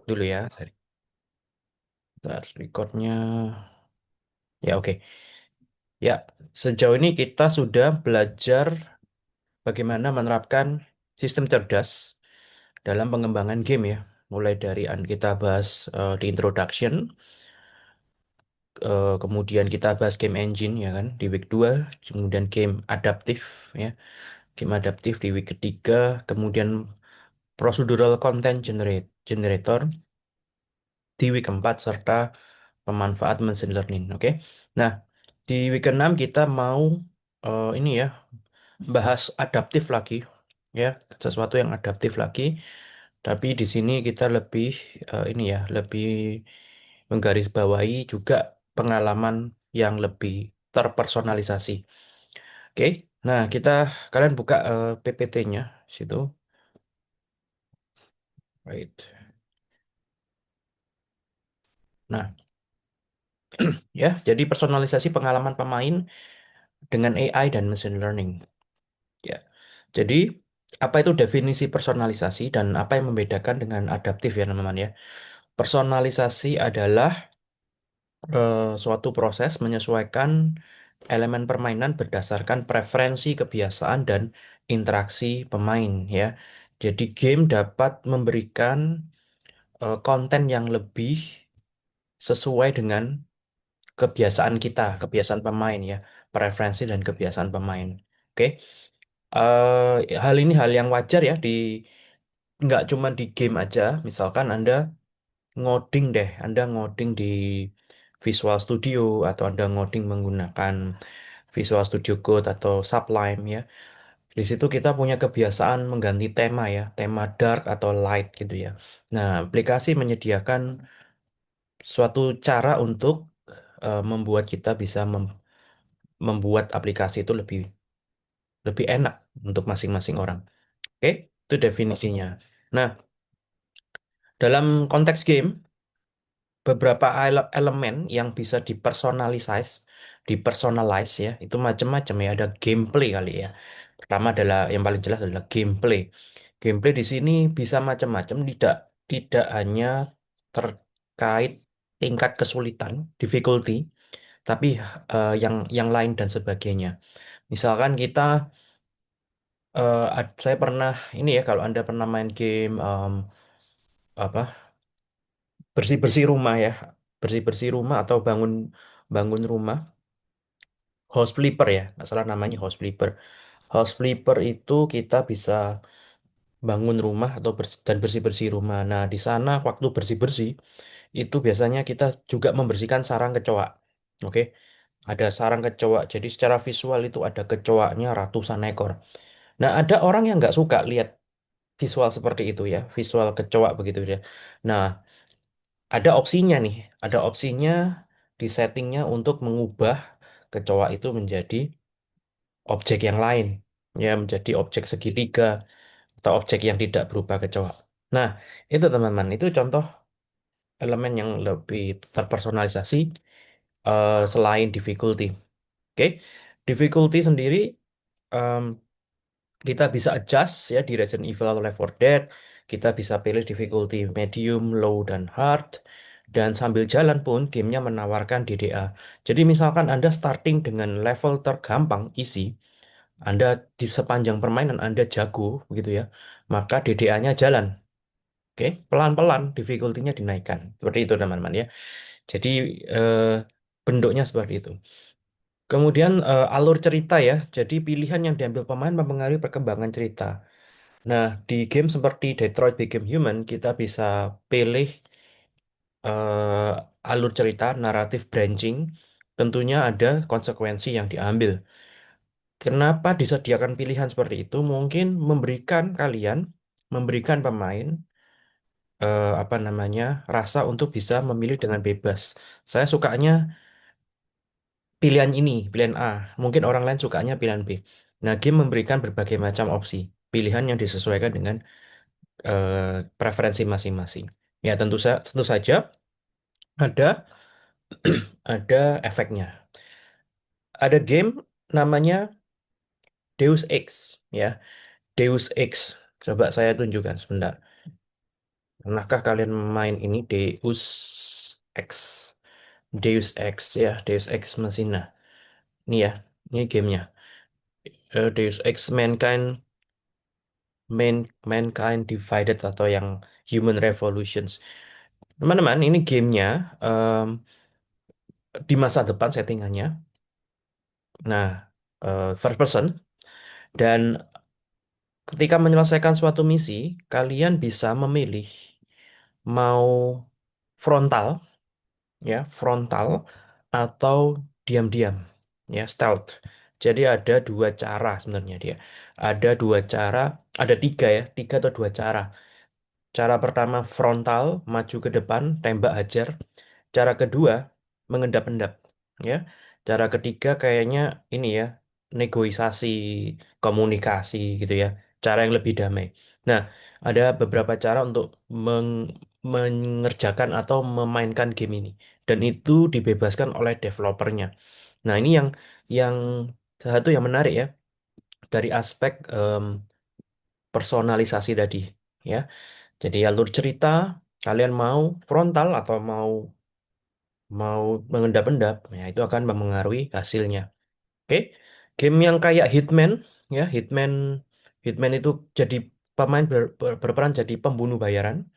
dulu ya. Harus recordnya. Ya, oke. Ya, sejauh ini kita sudah belajar bagaimana menerapkan sistem cerdas dalam pengembangan game ya. Mulai dari kita bahas di introduction, kemudian kita bahas game engine ya kan di week 2, kemudian game adaptif ya. Game adaptif di week ketiga, kemudian procedural content generator di week keempat serta pemanfaat machine learning. Oke. Nah, di week ke-6 kita mau ini ya bahas adaptif lagi ya, sesuatu yang adaptif lagi. Tapi di sini kita lebih ini ya, lebih menggarisbawahi juga pengalaman yang lebih terpersonalisasi. Oke. Nah, kalian buka PPT-nya situ. Right. Nah, ya, jadi personalisasi pengalaman pemain dengan AI dan machine learning. Ya. Jadi, apa itu definisi personalisasi dan apa yang membedakan dengan adaptif ya teman-teman ya? Personalisasi adalah suatu proses menyesuaikan elemen permainan berdasarkan preferensi, kebiasaan, dan interaksi pemain ya. Jadi game dapat memberikan konten yang lebih sesuai dengan kebiasaan kita, kebiasaan pemain ya, preferensi dan kebiasaan pemain. Oke. Hal ini hal yang wajar ya nggak cuma di game aja. Misalkan Anda ngoding di Visual Studio atau Anda ngoding menggunakan Visual Studio Code atau Sublime ya. Di situ kita punya kebiasaan mengganti tema ya, tema dark atau light gitu ya. Nah, aplikasi menyediakan suatu cara untuk membuat kita bisa membuat aplikasi itu lebih lebih enak untuk masing-masing orang. Oke, itu definisinya. Nah, dalam konteks game, beberapa elemen yang bisa dipersonalize ya, itu macam-macam ya. Ada gameplay kali ya. Pertama adalah yang paling jelas adalah gameplay. Gameplay di sini bisa macam-macam, tidak tidak hanya terkait tingkat kesulitan, difficulty, tapi yang lain dan sebagainya. Misalkan saya pernah ini ya, kalau Anda pernah main game apa bersih-bersih rumah ya, bersih-bersih rumah atau bangun bangun rumah, house flipper ya, nggak salah namanya house flipper. House flipper itu kita bisa bangun rumah atau dan bersih-bersih rumah. Nah, di sana waktu bersih-bersih itu biasanya kita juga membersihkan sarang kecoa. Oke, ada sarang kecoa. Jadi secara visual itu ada kecoanya ratusan ekor. Nah, ada orang yang nggak suka lihat visual seperti itu ya, visual kecoa begitu ya. Nah, ada opsinya nih, ada opsinya di settingnya untuk mengubah kecoa itu menjadi objek yang lain, ya menjadi objek segitiga atau objek yang tidak berubah kecoa. Nah, itu teman-teman, itu contoh elemen yang lebih terpersonalisasi selain difficulty. Oke, difficulty sendiri em, kita bisa adjust ya di Resident Evil atau Left 4 Dead. Kita bisa pilih difficulty medium, low, dan hard. Dan sambil jalan pun gamenya menawarkan DDA. Jadi misalkan Anda starting dengan level tergampang, easy. Anda di sepanjang permainan Anda jago begitu ya. Maka DDA-nya jalan. Oke, pelan-pelan difficulty-nya dinaikkan. Seperti itu teman-teman ya. Jadi eh, bentuknya seperti itu. Kemudian alur cerita ya. Jadi pilihan yang diambil pemain mempengaruhi perkembangan cerita. Nah, di game seperti Detroit Become Human, kita bisa pilih alur cerita, naratif branching. Tentunya ada konsekuensi yang diambil. Kenapa disediakan pilihan seperti itu? Mungkin memberikan pemain apa namanya rasa untuk bisa memilih dengan bebas. Saya sukanya pilihan ini, pilihan A. Mungkin orang lain sukanya pilihan B. Nah, game memberikan berbagai macam opsi, pilihan yang disesuaikan dengan eh, preferensi masing-masing. Ya, tentu saja ada ada efeknya. Ada game namanya Deus Ex, ya. Deus Ex. Coba saya tunjukkan sebentar. Pernahkah kalian main ini Ex? Deus Ex ya, Deus Ex Machina. Ini ya, ini gamenya. Deus Ex Mankind Divided atau yang Human Revolutions. Teman-teman, ini gamenya em, di masa depan settingannya. Nah, first person dan ketika menyelesaikan suatu misi, kalian bisa memilih mau frontal frontal atau diam-diam stealth. Jadi ada dua cara sebenarnya dia. Ada dua cara, ada tiga ya, tiga atau dua cara. Cara pertama frontal, maju ke depan, tembak hajar. Cara kedua mengendap-endap, ya. Cara ketiga kayaknya ini ya, negosiasi, komunikasi gitu ya. Cara yang lebih damai. Nah, ada beberapa cara untuk mengerjakan atau memainkan game ini. Dan itu dibebaskan oleh developernya. Nah, ini yang satu yang menarik ya dari aspek personalisasi tadi, ya. Jadi alur cerita, kalian mau frontal atau mau mau mengendap-endap, ya itu akan mempengaruhi hasilnya. Oke, game yang kayak Hitman, ya Hitman itu jadi pemain berperan jadi pembunuh bayaran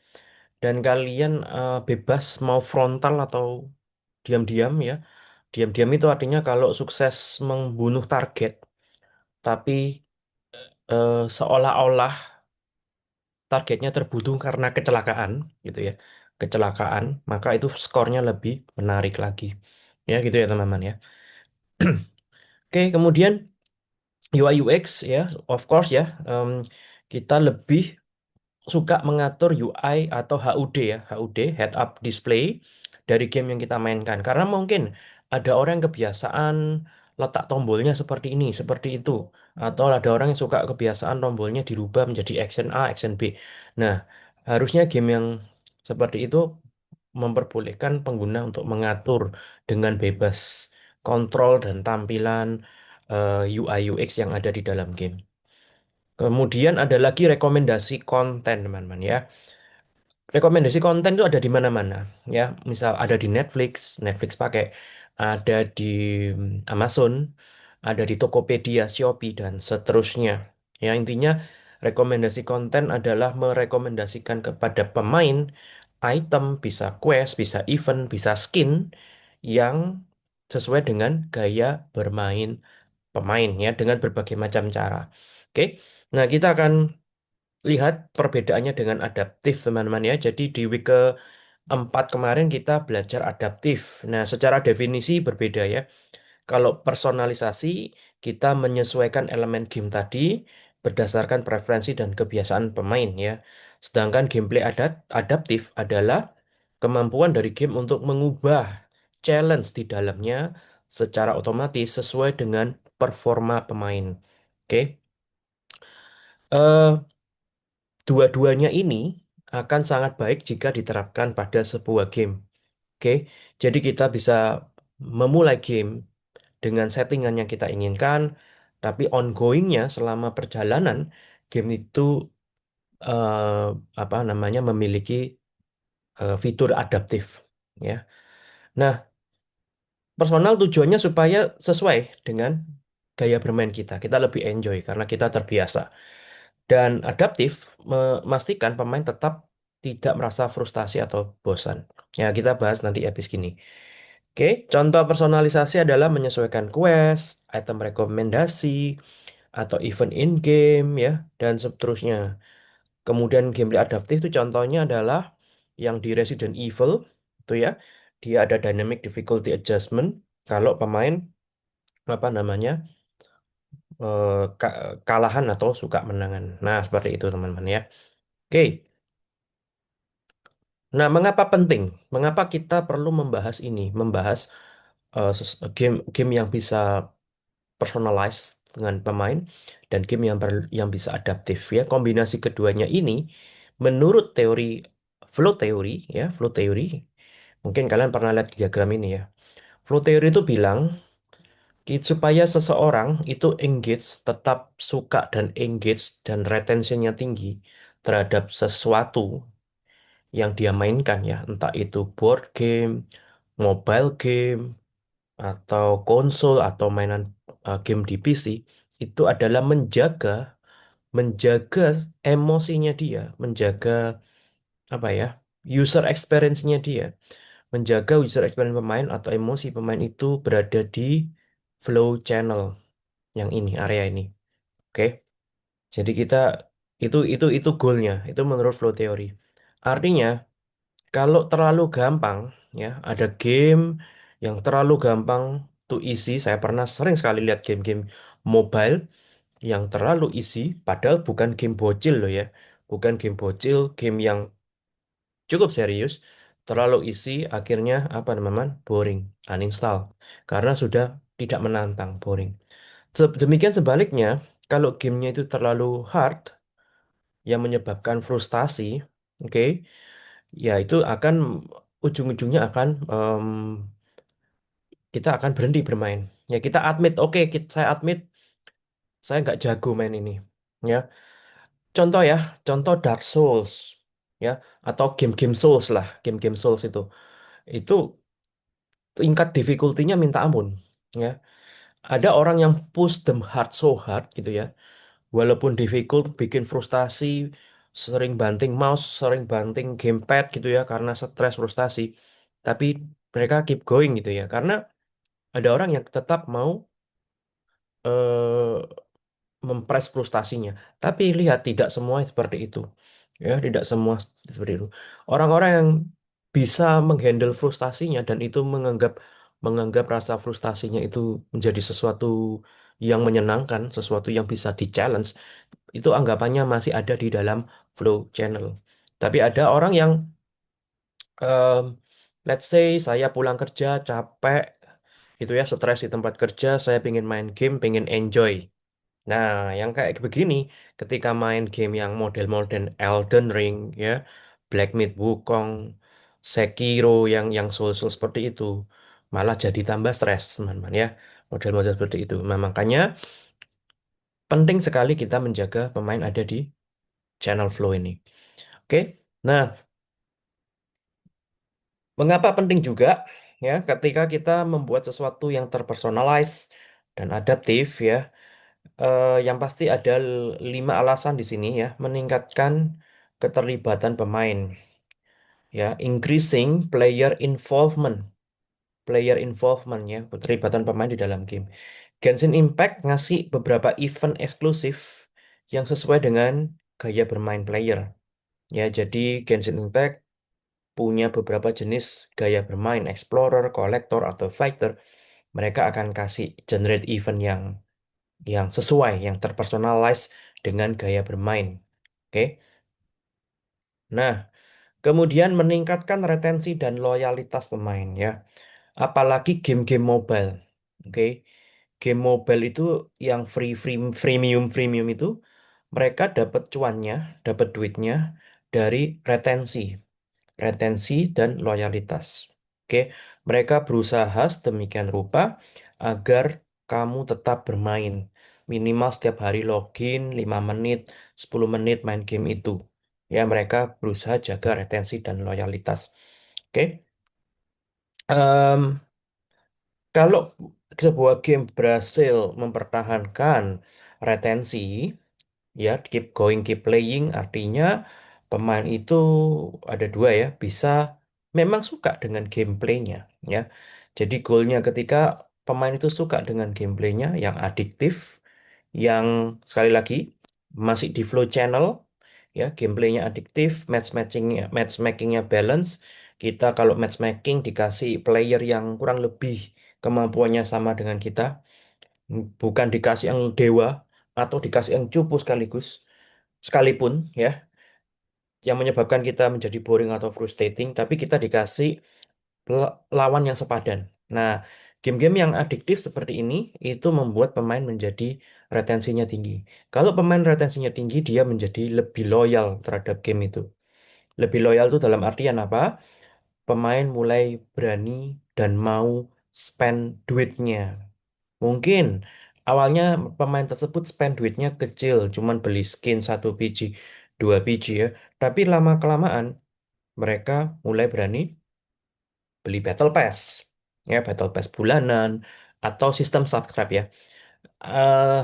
dan kalian bebas mau frontal atau diam-diam ya. Diam-diam itu artinya kalau sukses membunuh target, tapi seolah-olah targetnya terbunuh karena kecelakaan, gitu ya. Kecelakaan, maka itu skornya lebih menarik lagi. Ya gitu ya teman-teman ya. Oke, kemudian UI UX ya, of course ya, kita lebih suka mengatur UI atau HUD ya, HUD Head Up Display dari game yang kita mainkan. Karena mungkin ada orang yang kebiasaan letak tombolnya seperti ini, seperti itu, atau ada orang yang suka kebiasaan tombolnya dirubah menjadi action A, action B. Nah, harusnya game yang seperti itu memperbolehkan pengguna untuk mengatur dengan bebas kontrol dan tampilan UI UX yang ada di dalam game. Kemudian ada lagi rekomendasi konten, teman-teman ya. Rekomendasi konten itu ada di mana-mana ya. Misal ada di Netflix, Netflix pakai, ada di Amazon, ada di Tokopedia, Shopee dan seterusnya. Ya, intinya rekomendasi konten adalah merekomendasikan kepada pemain item, bisa quest, bisa event, bisa skin yang sesuai dengan gaya bermain pemain ya dengan berbagai macam cara. Oke. Nah, kita akan lihat perbedaannya dengan adaptif, teman-teman ya. Jadi di week keempat kemarin kita belajar adaptif. Nah, secara definisi berbeda ya. Kalau personalisasi, kita menyesuaikan elemen game tadi berdasarkan preferensi dan kebiasaan pemain ya. Sedangkan gameplay adaptif adalah kemampuan dari game untuk mengubah challenge di dalamnya secara otomatis sesuai dengan performa pemain. Oke. Eh, Dua-duanya ini akan sangat baik jika diterapkan pada sebuah game. Oke, jadi kita bisa memulai game dengan settingan yang kita inginkan, tapi ongoingnya selama perjalanan game itu eh, apa namanya memiliki fitur adaptif. Ya, nah personal tujuannya supaya sesuai dengan gaya bermain kita. Kita lebih enjoy karena kita terbiasa. Dan adaptif memastikan pemain tetap tidak merasa frustasi atau bosan. Ya, kita bahas nanti habis gini. Oke, contoh personalisasi adalah menyesuaikan quest, item rekomendasi, atau event in-game, ya, dan seterusnya. Kemudian gameplay adaptif itu contohnya adalah yang di Resident Evil, itu ya, dia ada dynamic difficulty adjustment kalau pemain apa namanya kalahan atau suka menangan. Nah, seperti itu teman-teman ya. Oke. Nah, mengapa penting? Mengapa kita perlu membahas ini? Membahas game yang bisa personalized dengan pemain dan game yang bisa adaptif ya. Kombinasi keduanya ini menurut teori flow theory ya, flow theory. Mungkin kalian pernah lihat diagram ini ya. Flow theory itu bilang supaya seseorang itu engage, tetap suka dan engage dan retentionnya tinggi terhadap sesuatu, yang dia mainkan ya, entah itu board game, mobile game, atau konsol atau mainan game di PC, itu adalah menjaga emosinya dia, menjaga apa ya, user experience-nya dia, menjaga user experience pemain atau emosi pemain itu berada di flow channel yang ini, area ini. Oke. Jadi kita itu goalnya, itu menurut flow theory. Artinya kalau terlalu gampang ya, ada game yang terlalu gampang to easy. Saya pernah sering sekali lihat game-game mobile yang terlalu easy, padahal bukan game bocil loh ya. Bukan game bocil, game yang cukup serius, terlalu easy, akhirnya apa namanya? Boring, uninstall. Karena sudah tidak menantang, boring. Demikian sebaliknya, kalau gamenya itu terlalu hard, yang menyebabkan frustasi, oke, ya itu akan ujung-ujungnya akan kita akan berhenti bermain. Ya kita admit, oke, saya admit saya nggak jago main ini. Ya, contoh ya, contoh Dark Souls, ya, atau game-game Souls lah, game-game Souls itu tingkat difficulty-nya minta ampun. Ya, ada orang yang push them hard so hard gitu ya. Walaupun difficult, bikin frustasi, sering banting mouse, sering banting gamepad gitu ya, karena stres, frustasi. Tapi mereka keep going gitu ya, karena ada orang yang tetap mau mempres frustasinya. Tapi lihat, tidak semua seperti itu. Ya, tidak semua seperti itu. Orang-orang yang bisa menghandle frustasinya dan itu menganggap menganggap rasa frustasinya itu menjadi sesuatu yang menyenangkan, sesuatu yang bisa di-challenge, itu anggapannya masih ada di dalam flow channel. Tapi ada orang yang em, let's say saya pulang kerja capek gitu ya, stres di tempat kerja, saya pengen main game, pengen enjoy. Nah, yang kayak begini, ketika main game yang model-model Elden Ring, ya, Black Myth Wukong, Sekiro, yang soul-soul seperti itu, malah jadi tambah stres, teman-teman ya. Model-model seperti itu. Nah, makanya penting sekali kita menjaga pemain ada di channel flow ini. Oke, nah, mengapa penting juga ya ketika kita membuat sesuatu yang terpersonalize dan adaptif ya. Yang pasti ada 5 alasan di sini ya, meningkatkan keterlibatan pemain, ya, increasing player involvement ya, keterlibatan pemain di dalam game. Genshin Impact ngasih beberapa event eksklusif yang sesuai dengan gaya bermain player. Ya, jadi Genshin Impact punya beberapa jenis gaya bermain, explorer, collector, atau fighter. Mereka akan kasih generate event yang sesuai, yang terpersonalize dengan gaya bermain. Oke. Nah, kemudian meningkatkan retensi dan loyalitas pemain ya. Apalagi game-game mobile. Oke. Game mobile itu yang freemium itu mereka dapat cuannya, dapat duitnya dari retensi dan loyalitas. Oke, mereka berusaha sedemikian rupa agar kamu tetap bermain. Minimal setiap hari login 5 menit, 10 menit main game itu. Ya, mereka berusaha jaga retensi dan loyalitas. Oke. Em, Kalau sebuah game berhasil mempertahankan retensi, ya, keep going, keep playing, artinya pemain itu ada dua ya, bisa memang suka dengan gameplaynya, ya. Jadi goalnya ketika pemain itu suka dengan gameplaynya yang adiktif, yang sekali lagi masih di flow channel, ya, gameplaynya adiktif, matchmakingnya balance. Kita kalau matchmaking dikasih player yang kurang lebih kemampuannya sama dengan kita, bukan dikasih yang dewa atau dikasih yang cupu sekaligus, sekalipun ya, yang menyebabkan kita menjadi boring atau frustrating, tapi kita dikasih lawan yang sepadan. Nah, game-game yang adiktif seperti ini itu membuat pemain menjadi retensinya tinggi. Kalau pemain retensinya tinggi, dia menjadi lebih loyal terhadap game itu. Lebih loyal itu dalam artian apa? Pemain mulai berani dan mau spend duitnya. Mungkin awalnya pemain tersebut spend duitnya kecil, cuman beli skin 1 biji, 2 biji ya. Tapi lama-kelamaan mereka mulai berani beli Battle Pass, ya Battle Pass bulanan atau sistem subscribe ya. Eh,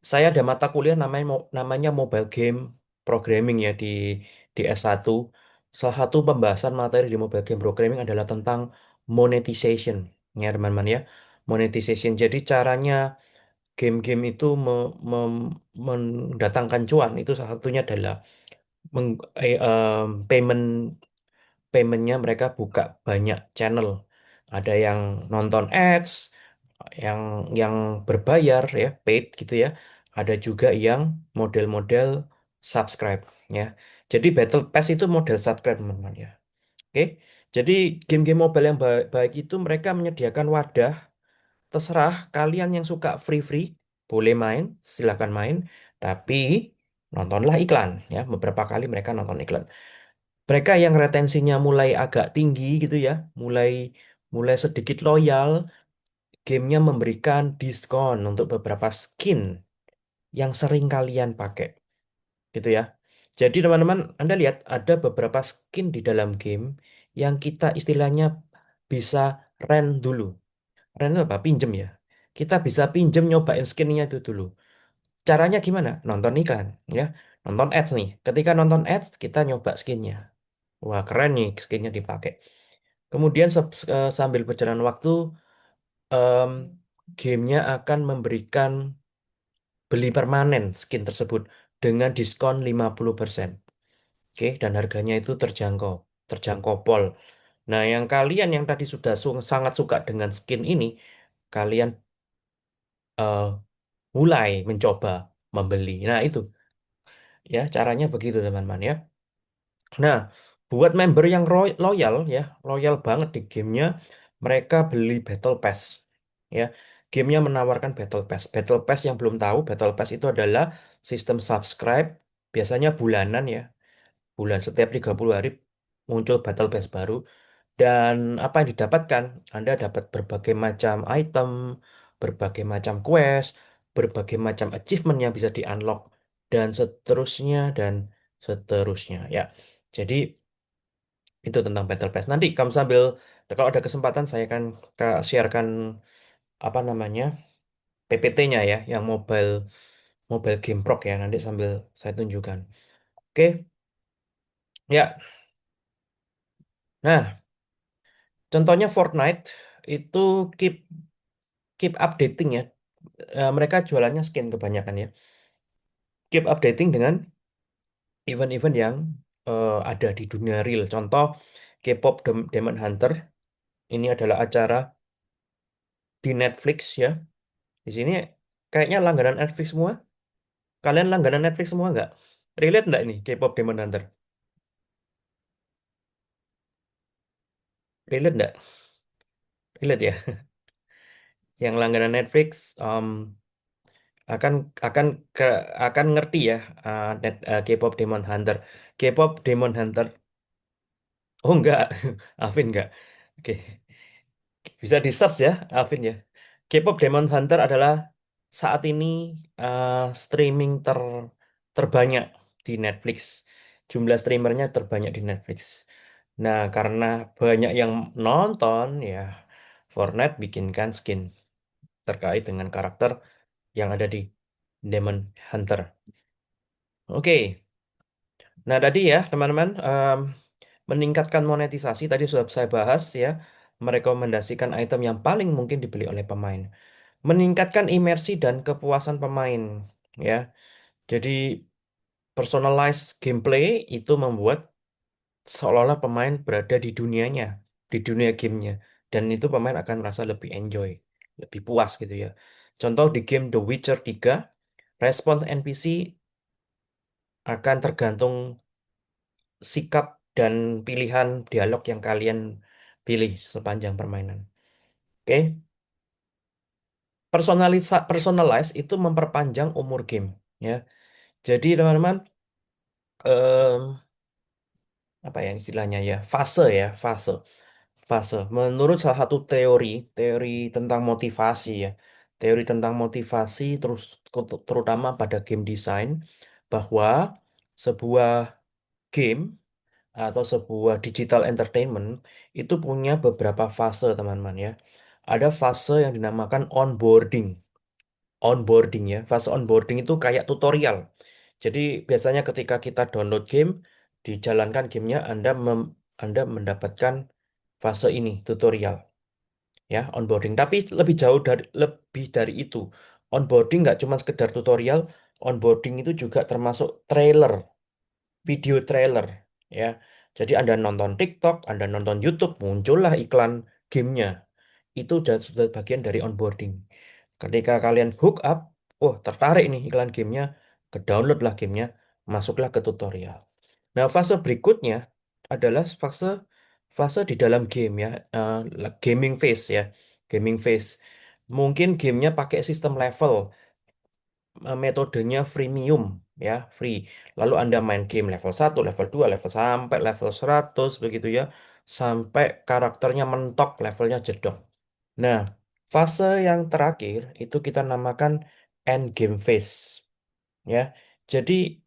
saya ada mata kuliah namanya Mobile Game Programming ya di S1. Salah satu pembahasan materi di Mobile Game Programming adalah tentang monetization, ya teman-teman ya. Monetization. Jadi caranya game-game itu mendatangkan cuan itu salah satunya adalah payment paymentnya mereka buka banyak channel. Ada yang nonton ads, yang yang berbayar ya, paid gitu ya. Ada juga yang model-model subscribe ya. Jadi Battle Pass itu model subscribe teman-teman ya. Oke. Jadi game-game mobile yang baik itu mereka menyediakan wadah. Terserah kalian yang suka free-free boleh main, silakan main. Tapi nontonlah iklan ya. Beberapa kali mereka nonton iklan. Mereka yang retensinya mulai agak tinggi gitu ya, mulai mulai sedikit loyal, gamenya memberikan diskon untuk beberapa skin yang sering kalian pakai, gitu ya. Jadi teman-teman, Anda lihat ada beberapa skin di dalam game yang kita istilahnya bisa rent dulu. Rent itu apa? Pinjem ya. Kita bisa pinjem nyobain skinnya itu dulu. Caranya gimana? Nonton iklan, ya. Nonton ads nih. Ketika nonton ads, kita nyoba skinnya. Wah, keren nih skinnya dipakai. Kemudian sambil berjalan waktu, em, gamenya akan memberikan beli permanen skin tersebut dengan diskon 50%. Oke, dan harganya itu terjangkau pol. Nah, yang kalian yang tadi sudah sangat suka dengan skin ini, kalian eh, mulai mencoba membeli. Nah, itu ya caranya begitu teman-teman ya. Nah, buat member yang loyal ya, loyal banget di gamenya, mereka beli Battle Pass. Ya, gamenya menawarkan Battle Pass. Battle Pass yang belum tahu, Battle Pass itu adalah sistem subscribe, biasanya bulanan ya. Bulan setiap 30 hari muncul Battle Pass baru. Dan apa yang didapatkan? Anda dapat berbagai macam item, berbagai macam quest, berbagai macam achievement yang bisa di-unlock, dan seterusnya ya. Jadi itu tentang Battle Pass. Nanti kamu sambil kalau ada kesempatan saya akan sharekan apa namanya PPT-nya ya, yang mobile mobile game prog ya. Nanti sambil saya tunjukkan. Oke, ya. Nah, contohnya Fortnite itu keep keep updating ya. Mereka jualannya skin kebanyakan ya. Keep updating dengan event-event yang ada di dunia real. Contoh K-pop Demon Hunter ini adalah acara di Netflix ya. Di sini kayaknya langganan Netflix semua. Kalian langganan Netflix semua nggak? Relate nggak ini K-pop Demon Hunter? Relate nggak? Relate ya. Yang langganan Netflix akan akan ke, akan ngerti ya K-pop Demon Hunter. K-pop Demon Hunter. Oh enggak, Alvin enggak. Oke, bisa di search ya, Alvin ya. K-pop Demon Hunter adalah saat ini streaming terbanyak di Netflix. Jumlah streamernya terbanyak di Netflix. Nah, karena banyak yang nonton, ya Fortnite bikinkan skin terkait dengan karakter yang ada di Demon Hunter. Oke, nah tadi ya teman-teman, meningkatkan monetisasi tadi sudah saya bahas ya, merekomendasikan item yang paling mungkin dibeli oleh pemain. Meningkatkan imersi dan kepuasan pemain ya. Jadi personalized gameplay itu membuat seolah-olah pemain berada di dunianya, di dunia gamenya. Dan itu pemain akan merasa lebih enjoy, lebih puas gitu ya. Contoh di game The Witcher 3, respons NPC akan tergantung sikap dan pilihan dialog yang kalian pilih sepanjang permainan. Oke, personalize itu memperpanjang umur game ya. Jadi teman-teman, em, apa ya istilahnya ya, fase. Menurut salah satu teori tentang motivasi ya, teori tentang motivasi terus terutama pada game design bahwa sebuah game atau sebuah digital entertainment itu punya beberapa fase, teman-teman ya. Ada fase yang dinamakan onboarding. Onboarding ya. Fase onboarding itu kayak tutorial. Jadi biasanya ketika kita download game, dijalankan gamenya, Anda mendapatkan fase ini, tutorial ya, onboarding. Tapi lebih dari itu. Onboarding nggak cuma sekedar tutorial, onboarding itu juga termasuk trailer, video trailer ya. Jadi Anda nonton TikTok, Anda nonton YouTube, muncullah iklan gamenya. Itu sudah bagian dari onboarding. Ketika kalian hook up, oh tertarik nih iklan gamenya, ke download lah gamenya, masuklah ke tutorial. Nah, fase berikutnya adalah fase fase di dalam game ya, gaming phase ya, gaming phase. Mungkin gamenya pakai sistem level, metodenya freemium ya, free. Lalu Anda main game level 1, level 2, level sampai level 100 begitu ya, sampai karakternya mentok, levelnya jedok. Nah, fase yang terakhir itu kita namakan end game phase ya. Jadi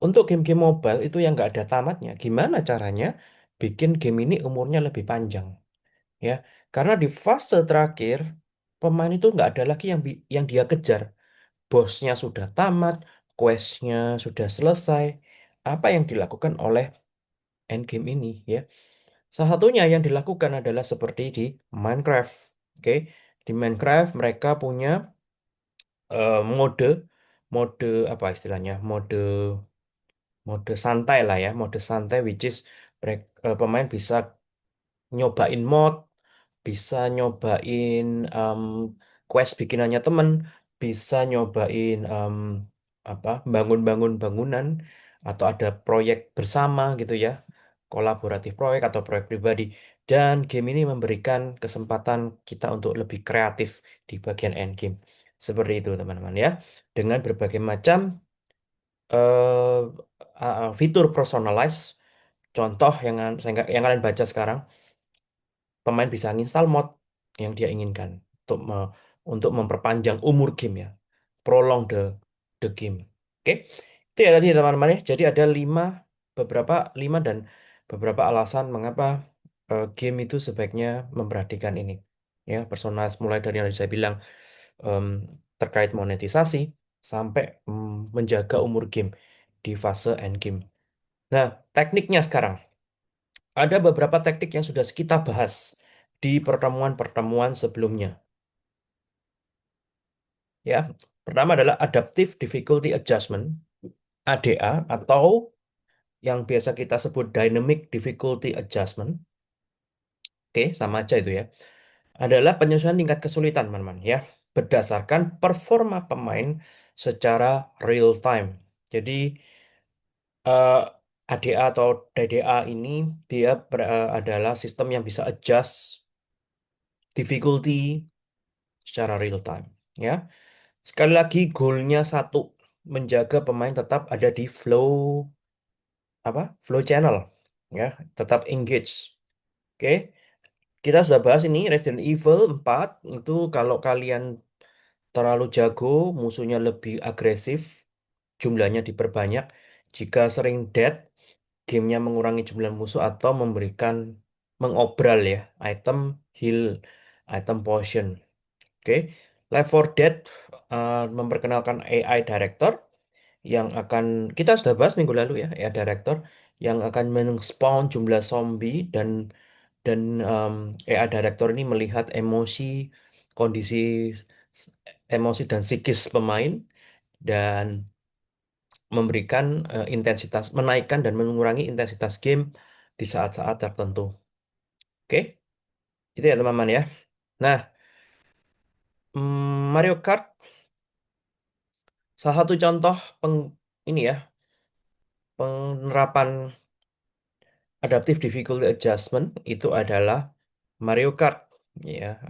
untuk game-game mobile itu yang nggak ada tamatnya. Gimana caranya bikin game ini umurnya lebih panjang ya? Karena di fase terakhir pemain itu nggak ada lagi yang dia kejar. Bosnya sudah tamat, questnya sudah selesai. Apa yang dilakukan oleh endgame ini ya? Salah satunya yang dilakukan adalah seperti di Minecraft. Oke, di Minecraft mereka punya mode mode apa istilahnya? Mode santai lah ya, mode santai which is pemain bisa nyobain mod, bisa nyobain um, quest bikinannya temen, bisa nyobain apa bangun-bangun bangunan atau ada proyek bersama gitu ya, kolaboratif proyek atau proyek pribadi. Dan game ini memberikan kesempatan kita untuk lebih kreatif di bagian end game. Seperti itu teman-teman ya. Dengan berbagai macam fitur personalize. Contoh yang kalian baca sekarang, pemain bisa install mod yang dia inginkan untuk memperpanjang umur game ya, prolong the game. Oke, itu ya tadi teman-teman ya. Jadi ada lima dan beberapa alasan mengapa game itu sebaiknya memperhatikan ini. Ya, personalize mulai dari yang saya bilang em, terkait monetisasi sampai menjaga umur game di fase end game. Nah, tekniknya sekarang. Ada beberapa teknik yang sudah kita bahas di pertemuan-pertemuan sebelumnya. Ya, pertama adalah Adaptive Difficulty Adjustment (ADA) atau yang biasa kita sebut Dynamic Difficulty Adjustment. Oke, sama aja itu ya. Adalah penyesuaian tingkat kesulitan, teman-teman ya, berdasarkan performa pemain secara real time. Jadi eh, ADA atau DDA ini dia adalah sistem yang bisa adjust difficulty secara real time ya. Sekali lagi goalnya satu, menjaga pemain tetap ada di flow channel ya, tetap engage. Oke, kita sudah bahas ini Resident Evil 4 itu kalau kalian terlalu jago, musuhnya lebih agresif, jumlahnya diperbanyak. Jika sering dead, gamenya mengurangi jumlah musuh atau mengobral ya, item heal, item potion. Oke, Left 4 Dead memperkenalkan AI Director yang akan kita sudah bahas minggu lalu ya, AI Director yang akan men-spawn jumlah zombie dan AI Director ini melihat kondisi emosi dan psikis pemain dan memberikan menaikkan dan mengurangi intensitas game di saat-saat tertentu. Oke, itu ya teman-teman ya. Nah, Mario Kart salah satu contoh ini ya, penerapan Adaptive Difficulty Adjustment itu adalah Mario Kart. Ya,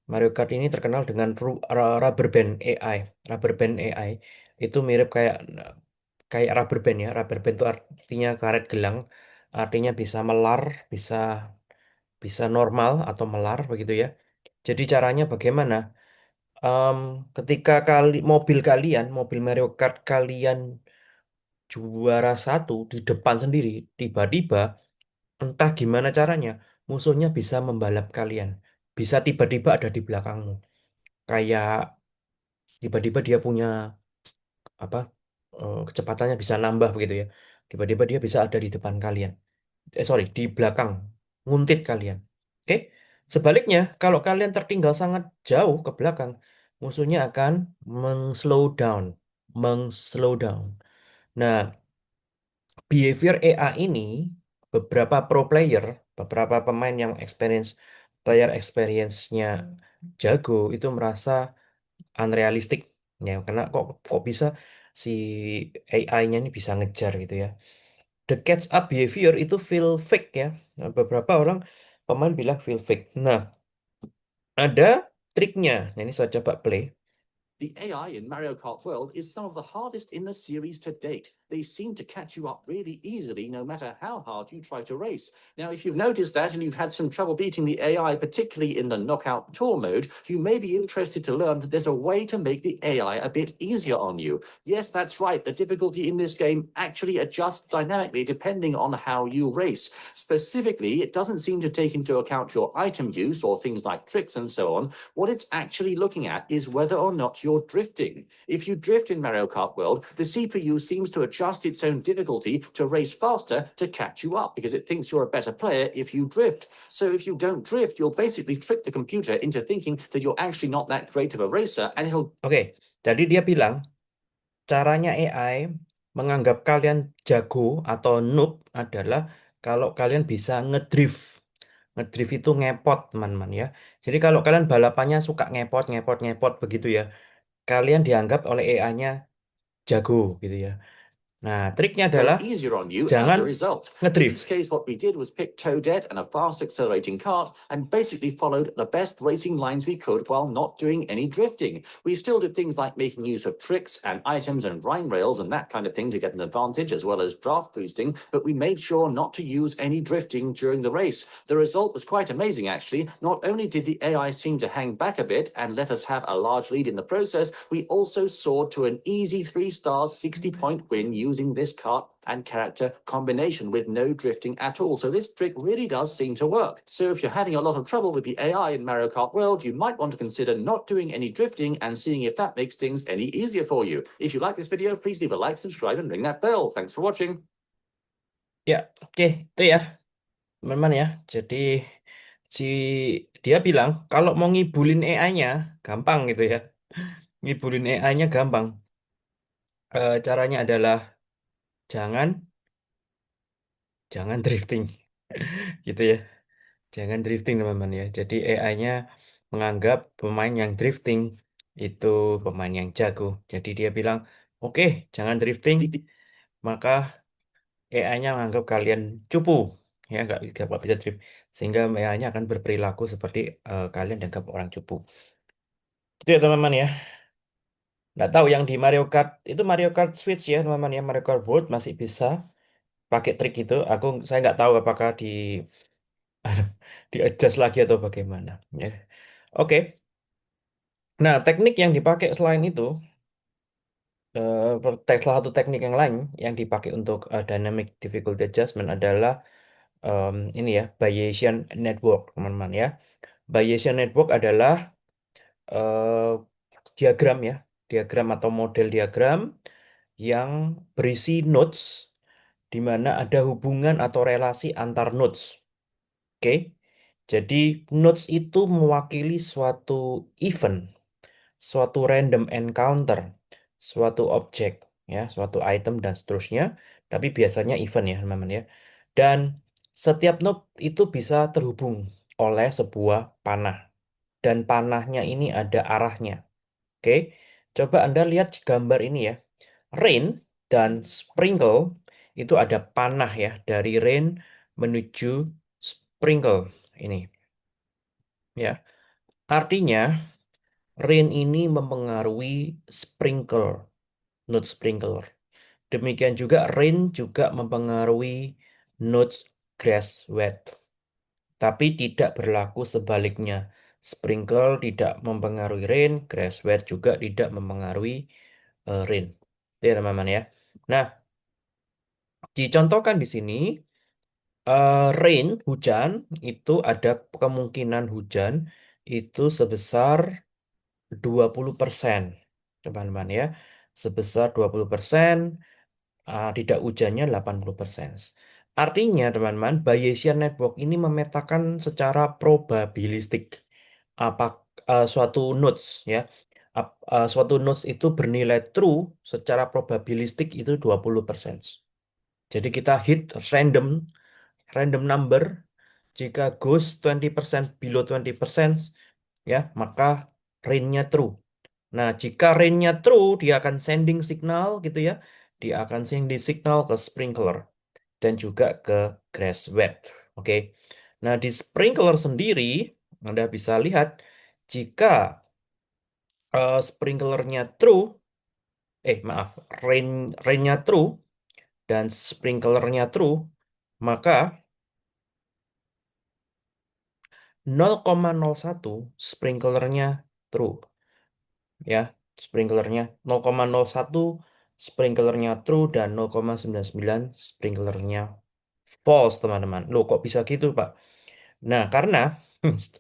Mario Kart ini terkenal dengan rubber band AI. Rubber band AI itu mirip kayak kayak rubber band ya. Rubber band itu artinya karet gelang, artinya bisa melar, bisa bisa normal atau melar begitu ya. Jadi caranya bagaimana? Em, ketika mobil Mario Kart kalian juara satu di depan sendiri, tiba-tiba Entah gimana caranya, musuhnya bisa membalap kalian. Bisa tiba-tiba ada di belakangmu. Kayak tiba-tiba dia punya apa kecepatannya bisa nambah begitu ya. Tiba-tiba dia bisa ada di depan kalian. Sorry, di belakang, nguntit kalian. Oke? Sebaliknya, kalau kalian tertinggal sangat jauh ke belakang, musuhnya akan meng-slow down, meng-slow down. Nah, behavior AI ini beberapa pro player, beberapa pemain yang player experience-nya jago itu merasa unrealistic ya karena kok kok bisa si AI-nya ini bisa ngejar gitu ya. The catch up behavior itu feel fake ya. Nah, beberapa orang pemain bilang feel fake. Nah, ada triknya. Nah, ini saya coba play. The AI in Mario Kart World is some of the hardest in the series to date. They seem to catch you up really easily no matter how hard you try to race. Now, if you've noticed that and you've had some trouble beating the AI, particularly in the knockout tour mode, you may be interested to learn that there's a way to make the AI a bit easier on you. Yes, that's right. The difficulty in this game actually adjusts dynamically depending on how you race. Specifically, it doesn't seem to take into account your item use or things like tricks and so on. What it's actually looking at is whether or not you're drifting. If you drift in Mario Kart World, the CPU seems to adjust its own difficulty to race faster to catch you up because it thinks you're a better player if you drift. So if you don't drift, you'll basically trick the computer into thinking that you're actually not that great of a racer and it'll. Oke, jadi dia bilang caranya AI menganggap kalian jago atau noob adalah kalau kalian bisa ngedrift. Ngedrift itu ngepot, teman-teman ya. Jadi kalau kalian balapannya suka ngepot, ngepot, ngepot begitu ya, kalian dianggap oleh AI-nya jago gitu ya. Nah, triknya Go adalah easier on you as jangan a result. In ngedrift. this case, what we did was pick Toadette and a fast accelerating kart and basically followed the best racing lines we could while not doing any drifting. We still did things like making use of tricks and items and brine rails and that kind of thing to get an advantage, as well as draft boosting, but we made sure not to use any drifting during the race. The result was quite amazing, actually. Not only did the AI seem to hang back a bit and let us have a large lead in the process, we also soared to an easy 3 stars, 60-point win using this kart and character combination with no drifting at all. So this trick really does seem to work. So if you're having a lot of trouble with the AI in Mario Kart World, you might want to consider not doing any drifting and seeing if that makes things any easier for you. If you like this video, please leave a like, subscribe, and ring that bell. Thanks for watching. Ya, oke, itu ya, teman-teman ya. Jadi si dia bilang kalau mau ngibulin AI-nya gampang gitu ya. Ngibulin AI-nya gampang. Caranya adalah jangan jangan drifting gitu ya. Jangan drifting teman-teman ya. Jadi AI-nya menganggap pemain yang drifting itu pemain yang jago. Jadi dia bilang, oke, jangan drifting, maka AI-nya menganggap kalian cupu. Ya, nggak bisa drift. Sehingga AI-nya akan berperilaku seperti kalian dianggap orang cupu. Itu ya teman-teman ya. Nggak tahu yang di Mario Kart, itu Mario Kart Switch ya teman-teman ya. Mario Kart World masih bisa pakai trik itu. Saya nggak tahu apakah di adjust lagi atau bagaimana. Ya. Oke. Nah, teknik yang dipakai selain itu, salah satu teknik yang lain yang dipakai untuk dynamic difficulty adjustment adalah ini ya, Bayesian network, teman-teman ya. Bayesian network adalah eh, diagram ya, diagram atau model diagram yang berisi nodes di mana ada hubungan atau relasi antar nodes. Oke. Jadi nodes itu mewakili suatu event, suatu random encounter, suatu objek, ya, suatu item dan seterusnya. Tapi biasanya event ya, teman-teman ya. Dan setiap node itu bisa terhubung oleh sebuah panah. Dan panahnya ini ada arahnya. Oke, coba Anda lihat gambar ini ya. Rain dan sprinkle itu ada panah ya dari rain menuju sprinkle ini. Ya, artinya rain ini mempengaruhi sprinkle, node sprinkler. Demikian juga rain juga mempengaruhi nodes grass wet. Tapi tidak berlaku sebaliknya. Sprinkle tidak mempengaruhi rain, grass wet juga tidak mempengaruhi rain. Itu ya teman-teman ya. Nah, dicontohkan di sini Rain, hujan, itu ada kemungkinan hujan itu sebesar 20%, teman-teman ya. Sebesar 20%, tidak hujannya 80%. Artinya, teman-teman, Bayesian Network ini memetakan secara probabilistik apa suatu nodes ya. Suatu nodes itu bernilai true secara probabilistik itu 20%. Jadi kita hit random random number jika goes 20% below 20% ya, maka range-nya true. Nah, jika range-nya true, dia akan sending signal gitu ya. Dia akan sending signal ke sprinkler dan juga ke grass wet. Oke. Nah, di sprinkler sendiri Anda bisa lihat jika sprinklernya true, maaf, range-nya true dan sprinklernya true, maka 0,01 sprinklernya true ya. Sprinklernya 0,01 sprinklernya true dan 0,99 sprinklernya false, teman-teman. Loh, kok bisa gitu, Pak? Nah, karena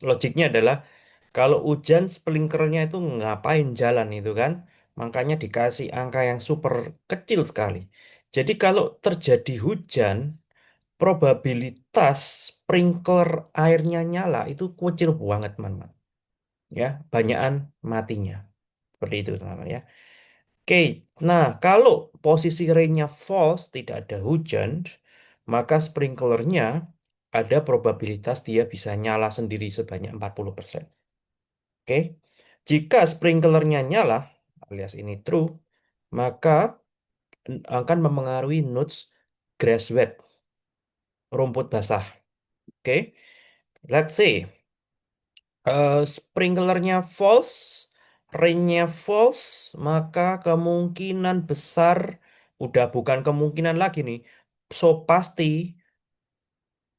logiknya adalah kalau hujan sprinklernya itu ngapain jalan itu kan? Makanya dikasih angka yang super kecil sekali. Jadi kalau terjadi hujan, probabilitas sprinkler airnya nyala itu kecil banget, teman-teman. Ya, banyakan matinya. Seperti itu, teman-teman ya. Oke, nah kalau posisi rainnya false, tidak ada hujan, maka sprinklernya ada probabilitas dia bisa nyala sendiri sebanyak 40%. Oke, jika sprinklernya nyala, alias ini true, maka akan memengaruhi nodes grass wet, rumput basah. Oke, let's say sprinklernya false, rainnya false, maka kemungkinan besar, udah bukan kemungkinan lagi nih, so pasti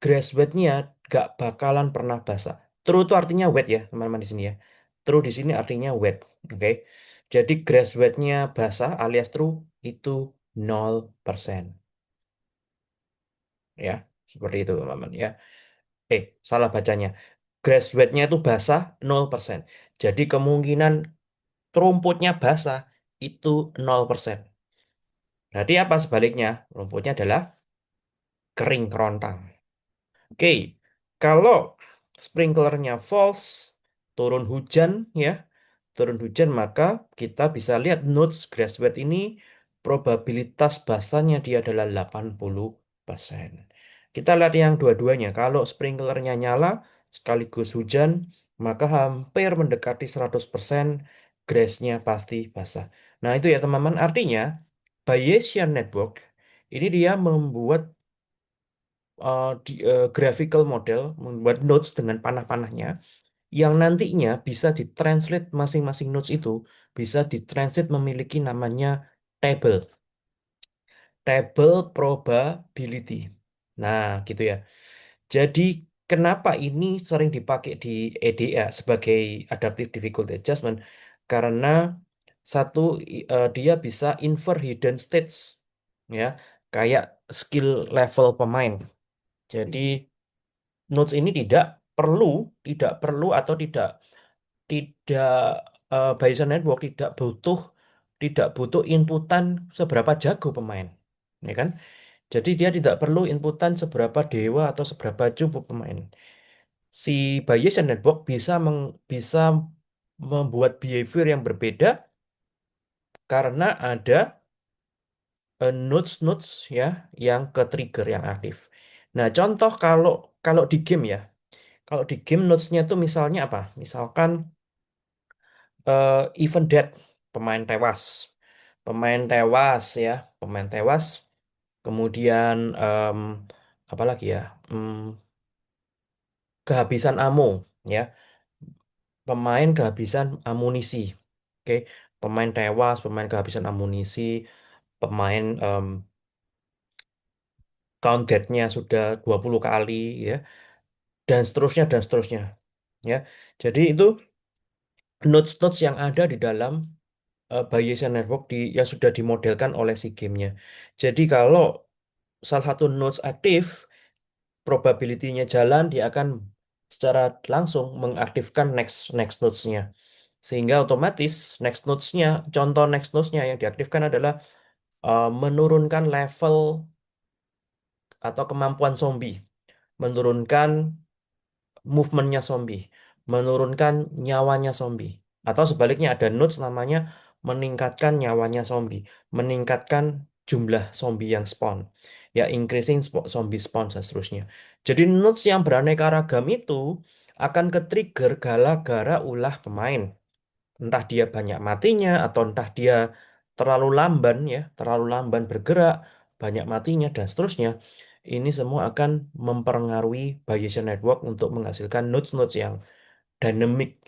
grasswetnya gak bakalan pernah basah. True itu artinya wet ya, teman-teman di sini ya. True di sini artinya wet, oke? Jadi grasswetnya basah alias true itu 0%, ya. Seperti itu, teman-teman ya. Salah bacanya. Grasswetnya itu basah 0%. Jadi kemungkinan rumputnya basah itu 0%. Berarti apa sebaliknya? Rumputnya adalah kering kerontang. Oke, kalau sprinklernya false, turun hujan ya, turun hujan maka kita bisa lihat nodes grasswet ini probabilitas basahnya dia adalah 80%. Kita lihat yang dua-duanya. Kalau sprinklernya nyala sekaligus hujan, maka hampir mendekati 100% grassnya pasti basah. Nah, itu ya teman-teman. Artinya, Bayesian Network ini dia membuat graphical model, membuat nodes dengan panah-panahnya yang nantinya bisa ditranslate masing-masing nodes itu bisa ditranslate memiliki namanya table, table probability. Nah, gitu ya. Jadi kenapa ini sering dipakai di EDA sebagai adaptive difficulty adjustment? Karena satu dia bisa infer hidden states ya, kayak skill level pemain. Jadi notes ini tidak perlu atau tidak Bayesian network tidak butuh inputan seberapa jago pemain, ya kan? Jadi dia tidak perlu inputan seberapa dewa atau seberapa cupu pemain. Si Bayesian network bisa membuat behavior yang berbeda karena ada nodes-nodes ya yang ke trigger yang aktif. Nah, contoh kalau kalau di game ya. Kalau di game notes-nya itu misalnya apa? Misalkan event death, pemain tewas. Pemain tewas ya, pemain tewas. Kemudian apa lagi ya? Kehabisan ammo ya. Pemain kehabisan amunisi. Oke, pemain tewas, pemain kehabisan amunisi, pemain count death-nya sudah 20 kali ya, dan seterusnya dan seterusnya ya. Jadi itu notes-notes yang ada di dalam Bayesian Network yang sudah dimodelkan oleh si gamenya. Jadi kalau salah satu nodes aktif, probability-nya jalan, dia akan secara langsung mengaktifkan next next nodes-nya. Sehingga otomatis next nodes-nya, contoh next nodes-nya yang diaktifkan adalah menurunkan level atau kemampuan zombie, menurunkan movementnya zombie, menurunkan nyawanya zombie. Atau sebaliknya ada nodes namanya meningkatkan nyawanya zombie, meningkatkan jumlah zombie yang spawn. Ya, increasing zombie spawn dan seterusnya. Jadi nodes yang beraneka ragam itu akan ke-trigger gara-gara ulah pemain. Entah dia banyak matinya atau entah dia terlalu lamban ya, terlalu lamban bergerak, banyak matinya dan seterusnya. Ini semua akan mempengaruhi Bayesian network untuk menghasilkan nodes-nodes yang dynamic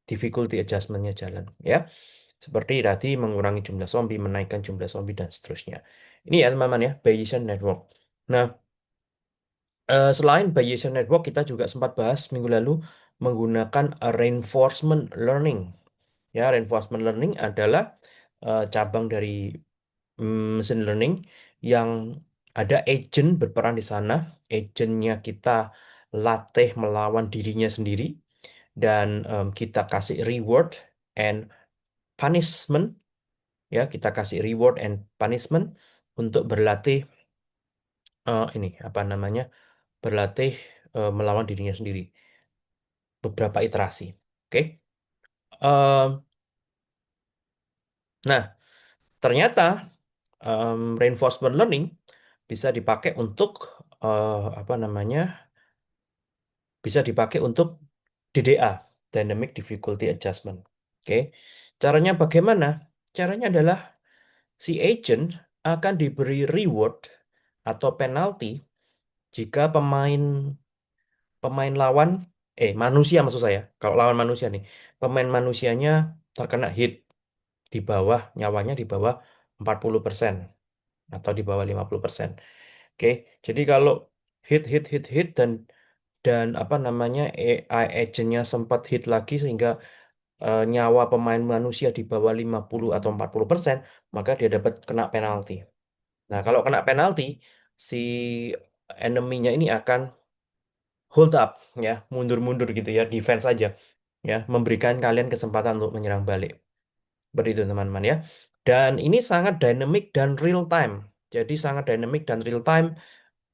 difficulty adjustment-nya jalan ya. Seperti tadi mengurangi jumlah zombie, menaikkan jumlah zombie dan seterusnya. Ini ya teman-teman ya, Bayesian network. Nah, selain Bayesian network kita juga sempat bahas minggu lalu menggunakan reinforcement learning. Ya, reinforcement learning adalah cabang dari machine learning yang ada agent berperan di sana. Agentnya kita latih melawan dirinya sendiri dan kita kasih reward and punishment. Ya, kita kasih reward and punishment untuk berlatih ini apa namanya? Berlatih melawan dirinya sendiri. Beberapa iterasi. Oke. Em, nah, ternyata reinforcement learning bisa dipakai untuk apa namanya? Bisa dipakai untuk DDA, Dynamic Difficulty Adjustment. Oke. Caranya bagaimana? Caranya adalah si agent akan diberi reward atau penalti jika pemain pemain lawan manusia maksud saya. Kalau lawan manusia nih, pemain manusianya terkena hit di bawah nyawanya di bawah 40% atau di bawah 50%. Oke, jadi kalau hit dan apa namanya AI agentnya sempat hit lagi sehingga nyawa pemain manusia di bawah 50 atau 40%, maka dia dapat kena penalti. Nah, kalau kena penalti, si enemy-nya ini akan hold up ya, mundur-mundur gitu ya, defense aja ya, memberikan kalian kesempatan untuk menyerang balik. Seperti itu teman-teman ya. Dan ini sangat dynamic dan real time. Jadi sangat dynamic dan real time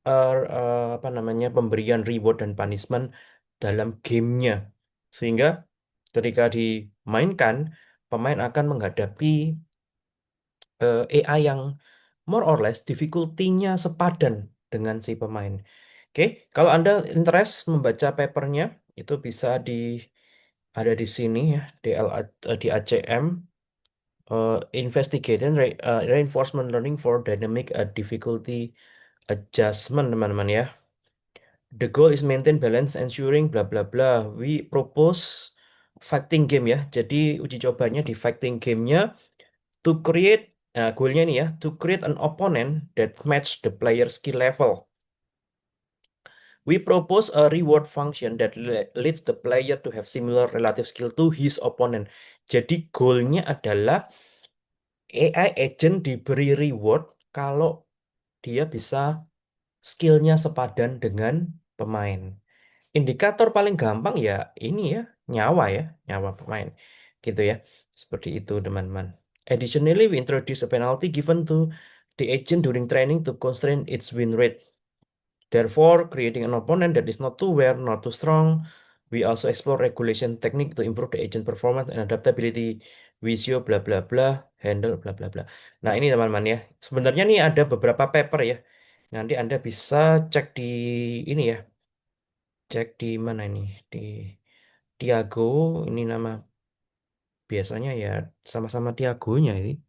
apa namanya pemberian reward dan punishment dalam gamenya. Sehingga ketika dimainkan, pemain akan menghadapi AI yang more or less difficulty-nya sepadan dengan si pemain. Oke, kalau Anda interest membaca papernya, itu bisa ada di sini ya, di ACM, Reinforcement Learning for Dynamic Difficulty Adjustment, teman-teman ya. The goal is maintain balance, ensuring bla bla bla. We propose fighting game ya. Jadi uji cobanya di fighting gamenya to create, nah goalnya ini ya, to create an opponent that match the player skill level. We propose a reward function that leads the player to have similar relative skill to his opponent. Jadi goalnya adalah AI agent diberi reward kalau dia bisa skillnya sepadan dengan pemain. Indikator paling gampang ya ini ya, nyawa pemain. Gitu ya. Seperti itu, teman-teman. Additionally, we introduce a penalty given to the agent during training to constrain its win rate. Therefore, creating an opponent that is not too weak, not too strong. We also explore regulation technique to improve the agent performance and adaptability. Visio bla bla bla, handle bla bla bla. Nah, ini teman-teman ya. Sebenarnya nih ada beberapa paper ya. Nanti Anda bisa cek di ini ya. Cek di mana ini? Di Tiago, ini nama biasanya ya sama-sama Tiagonya ini.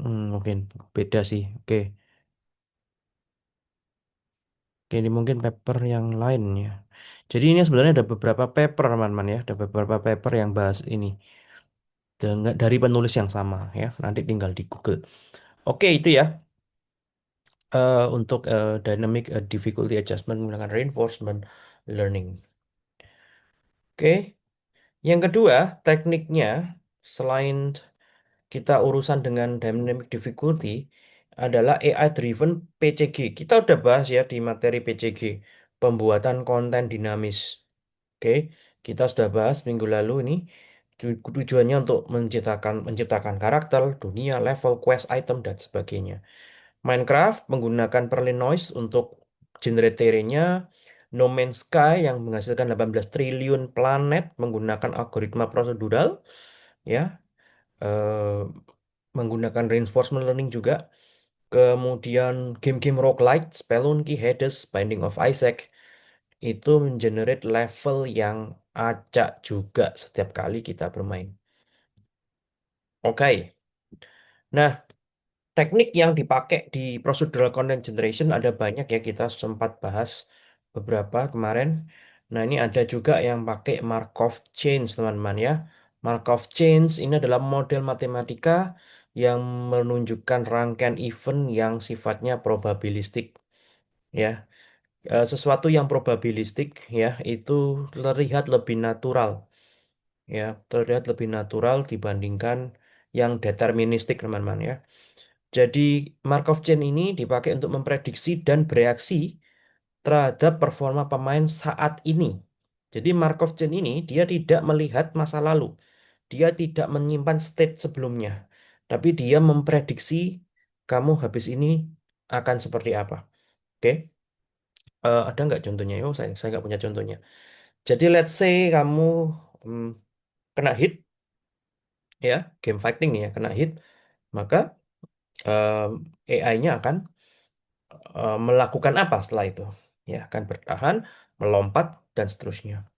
Mungkin beda sih. Oke. Oke, ini mungkin paper yang lain ya. Jadi ini sebenarnya ada beberapa paper teman-teman ya. Ada beberapa paper yang bahas ini. Dari penulis yang sama ya. Nanti tinggal di Google. Oke, itu ya. Untuk dynamic difficulty adjustment menggunakan reinforcement learning. Oke. Yang kedua, tekniknya selain kita urusan dengan dynamic difficulty, adalah AI driven PCG. Kita udah bahas ya di materi PCG, pembuatan konten dinamis. Oke, kita sudah bahas minggu lalu ini. Tujuannya untuk menciptakan karakter, dunia, level, quest, item, dan sebagainya. Minecraft menggunakan Perlin Noise untuk generatornya. No Man's Sky yang menghasilkan 18 triliun planet menggunakan algoritma prosedural, ya, eh, menggunakan reinforcement learning juga. Kemudian game-game roguelike, Spelunky, Hades, Binding of Isaac itu mengenerate level yang acak juga setiap kali kita bermain. Oke. Nah, teknik yang dipakai di procedural content generation ada banyak ya, kita sempat bahas beberapa kemarin. Nah, ini ada juga yang pakai Markov chains, teman-teman ya. Markov chains ini adalah model matematika yang menunjukkan rangkaian event yang sifatnya probabilistik ya. Sesuatu yang probabilistik ya itu terlihat lebih natural ya, terlihat lebih natural dibandingkan yang deterministik, teman-teman ya. Jadi Markov chain ini dipakai untuk memprediksi dan bereaksi terhadap performa pemain saat ini. Jadi Markov chain ini dia tidak melihat masa lalu, dia tidak menyimpan state sebelumnya, tapi dia memprediksi kamu habis ini akan seperti apa. Oke. Ada nggak contohnya? Oh, saya nggak punya contohnya. Jadi let's say kamu hmm, kena hit ya, game fighting nih ya, kena hit, maka AI-nya akan melakukan apa setelah itu? Ya, akan bertahan, melompat dan seterusnya.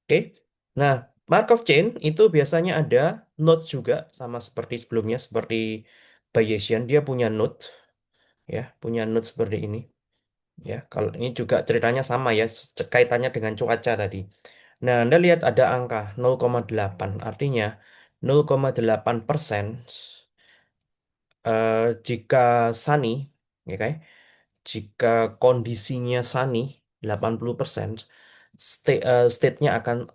Oke. Nah, Markov chain itu biasanya ada node juga sama seperti sebelumnya, seperti Bayesian dia punya node ya, punya node seperti ini. Ya, kalau ini juga ceritanya sama ya, kaitannya dengan cuaca tadi. Nah, Anda lihat ada angka 0,8, artinya 0,8% eh, jika sunny, ya kan? Jika kondisinya sunny 80%, state-nya akan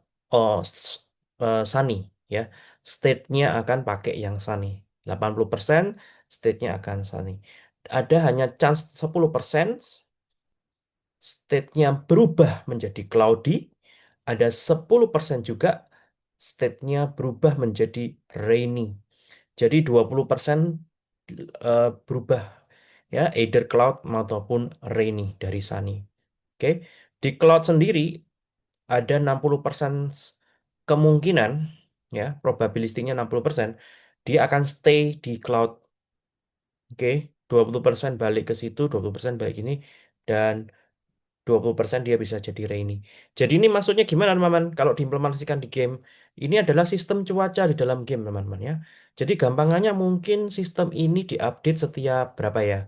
sunny ya. State-nya akan pakai yang sunny. 80% state-nya akan sunny. Ada hanya chance 10% state-nya berubah menjadi cloudy, ada 10% juga state-nya berubah menjadi rainy. Jadi 20% berubah ya, either cloud maupun rainy dari sunny. Oke. Di cloud sendiri ada 60% kemungkinan ya, probabilistiknya 60%, dia akan stay di cloud. Oke, 20% balik ke situ, 20% balik ini, dan 20% dia bisa jadi rainy. Jadi ini maksudnya gimana, teman-teman? Kalau diimplementasikan di game, ini adalah sistem cuaca di dalam game, teman-teman ya. Jadi gampangannya mungkin sistem ini diupdate setiap berapa ya?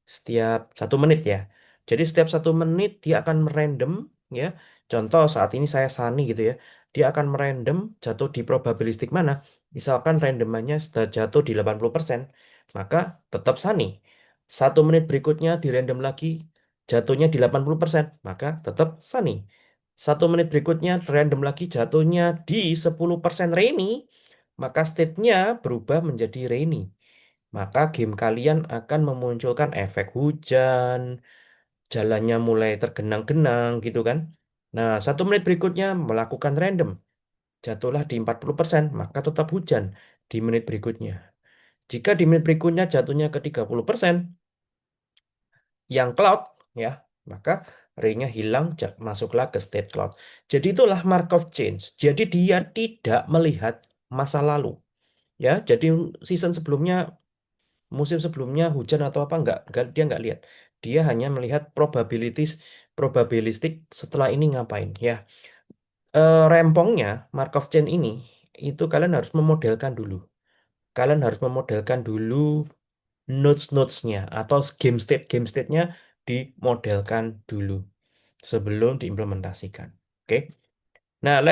Setiap 1 menit ya. Jadi setiap 1 menit dia akan merandom ya. Contoh saat ini saya Sunny gitu ya. Dia akan merandom jatuh di probabilistik mana. Misalkan randomannya sudah jatuh di 80%, maka tetap Sunny. 1 menit berikutnya di random lagi jatuhnya di 80%, maka tetap Sunny. 1 menit berikutnya random lagi jatuhnya di 10% rainy, maka state-nya berubah menjadi rainy. Maka game kalian akan memunculkan efek hujan, jalannya mulai tergenang-genang gitu kan. Nah, 1 menit berikutnya melakukan random, jatuhlah di 40%, maka tetap hujan di menit berikutnya. Jika di menit berikutnya jatuhnya ke 30%, yang cloud ya, maka ray-nya hilang, masuklah ke state cloud. Jadi itulah Markov change. Jadi dia tidak melihat masa lalu. Ya, jadi season sebelumnya, musim sebelumnya hujan atau apa dia nggak lihat. Dia hanya melihat probabilistik setelah ini ngapain ya. Rempongnya Markov chain ini itu kalian harus memodelkan dulu. Kalian harus memodelkan dulu nodes-nodesnya atau game state-nya dimodelkan dulu sebelum diimplementasikan. Oke. Nah,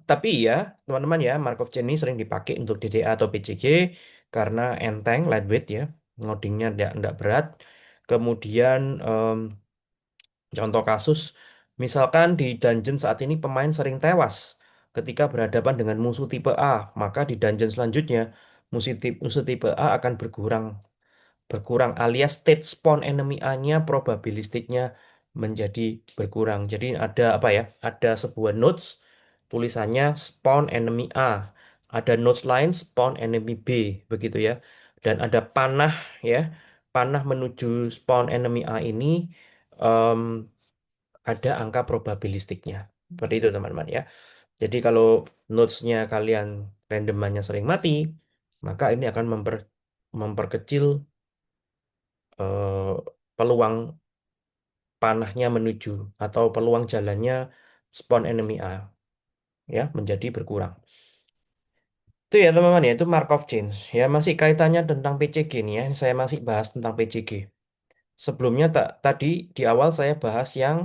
tapi ya, teman-teman ya, Markov chain ini sering dipakai untuk DDA atau PCG karena enteng, lightweight ya, ngodingnya tidak berat. Kemudian contoh kasus, misalkan di dungeon saat ini pemain sering tewas ketika berhadapan dengan musuh tipe A, maka di dungeon selanjutnya musuh tipe A akan berkurang berkurang alias state spawn enemy A-nya probabilistiknya menjadi berkurang. Jadi ada apa ya? Ada sebuah nodes tulisannya spawn enemy A. Ada nodes lain spawn enemy B begitu ya. Dan ada panah ya. Panah menuju spawn enemy A ini em, ada angka probabilistiknya. Seperti itu teman-teman ya. Jadi kalau nodes-nya kalian randomannya sering mati, maka ini akan memperkecil eh, peluang panahnya menuju atau peluang jalannya spawn enemy A ya menjadi berkurang. Itu ya teman-teman ya, itu Markov chains ya, masih kaitannya tentang PCG nih ya. Saya masih bahas tentang PCG. Sebelumnya tadi di awal saya bahas yang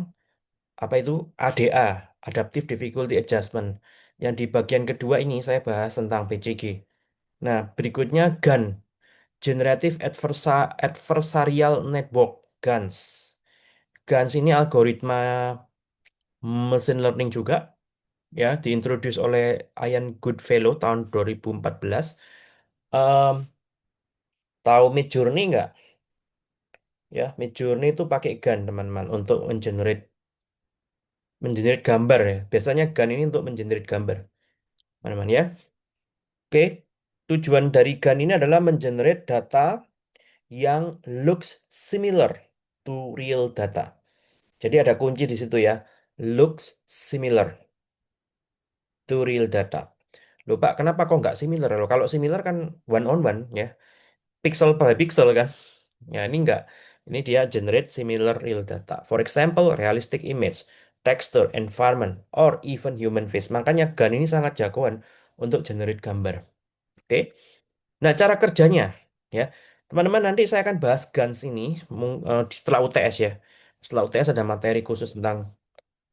apa itu ADA, Adaptive Difficulty Adjustment. Yang di bagian kedua ini saya bahas tentang PCG. Nah, berikutnya GAN, Generative Adversarial Network, GANS. GANS ini algoritma mesin learning juga ya, diintroduce oleh Ian Goodfellow tahun 2014. Em, tahu Midjourney nggak? Ya, Midjourney itu pakai GAN teman-teman untuk mengenerate gambar ya. Biasanya GAN ini untuk mengenerate gambar, teman-teman ya. Oke, tujuan dari GAN ini adalah mengenerate data yang looks similar to real data. Jadi ada kunci di situ ya, looks similar to real data. Loh Pak, kenapa kok nggak similar? Loh, kalau similar kan one on one ya, pixel per pixel kan. Ya ini nggak. Ini dia generate similar real data. For example, realistic image, texture, environment, or even human face. Makanya GAN ini sangat jagoan untuk generate gambar. Oke. Nah, cara kerjanya ya. Teman-teman nanti saya akan bahas GANs ini setelah UTS ya. Setelah UTS ada materi khusus tentang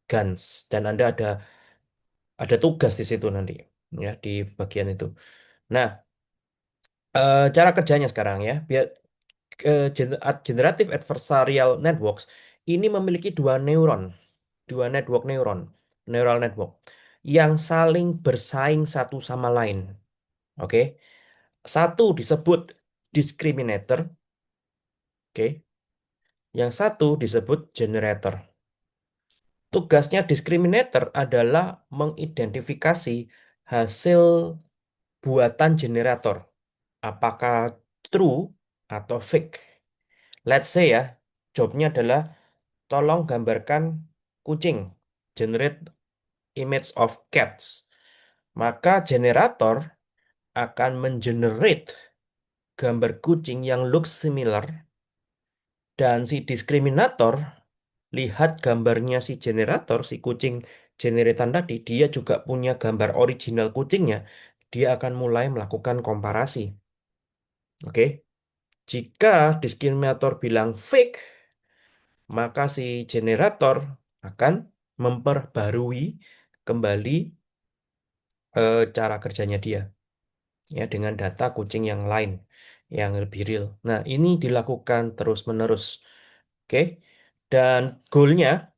GANs dan Anda ada tugas di situ nanti ya di bagian itu. Nah, cara kerjanya sekarang ya, biar generative adversarial networks ini memiliki dua network neural network yang saling bersaing satu sama lain. Oke, satu disebut discriminator, oke, yang satu disebut generator. Tugasnya discriminator adalah mengidentifikasi hasil buatan generator, apakah true atau fake. Let's say ya, jobnya adalah tolong gambarkan kucing, generate image of cats. Maka generator akan mengenerate gambar kucing yang looks similar dan si diskriminator lihat gambarnya si generator, si kucing generatan tadi, dia juga punya gambar original kucingnya. Dia akan mulai melakukan komparasi. Oke, jika diskriminator bilang fake, maka si generator akan memperbarui kembali cara kerjanya dia ya dengan data kucing yang lain yang lebih real. Nah, ini dilakukan terus-menerus. Oke. Dan goalnya,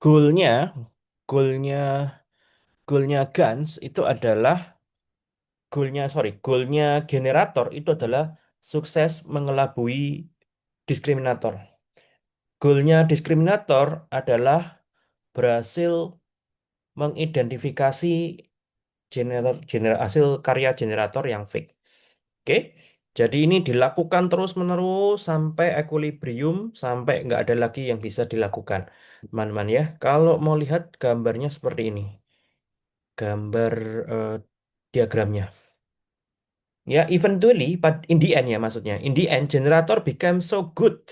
goalnya, goalnya Gans itu adalah goalnya generator itu adalah sukses mengelabui diskriminator. Goalnya diskriminator adalah berhasil mengidentifikasi hasil karya generator yang fake. Oke, jadi ini dilakukan terus-menerus sampai equilibrium, sampai nggak ada lagi yang bisa dilakukan, teman-teman ya. Kalau mau lihat gambarnya seperti ini, gambar eh, diagramnya. Ya, eventually, in the end ya maksudnya, in the end, generator became so good,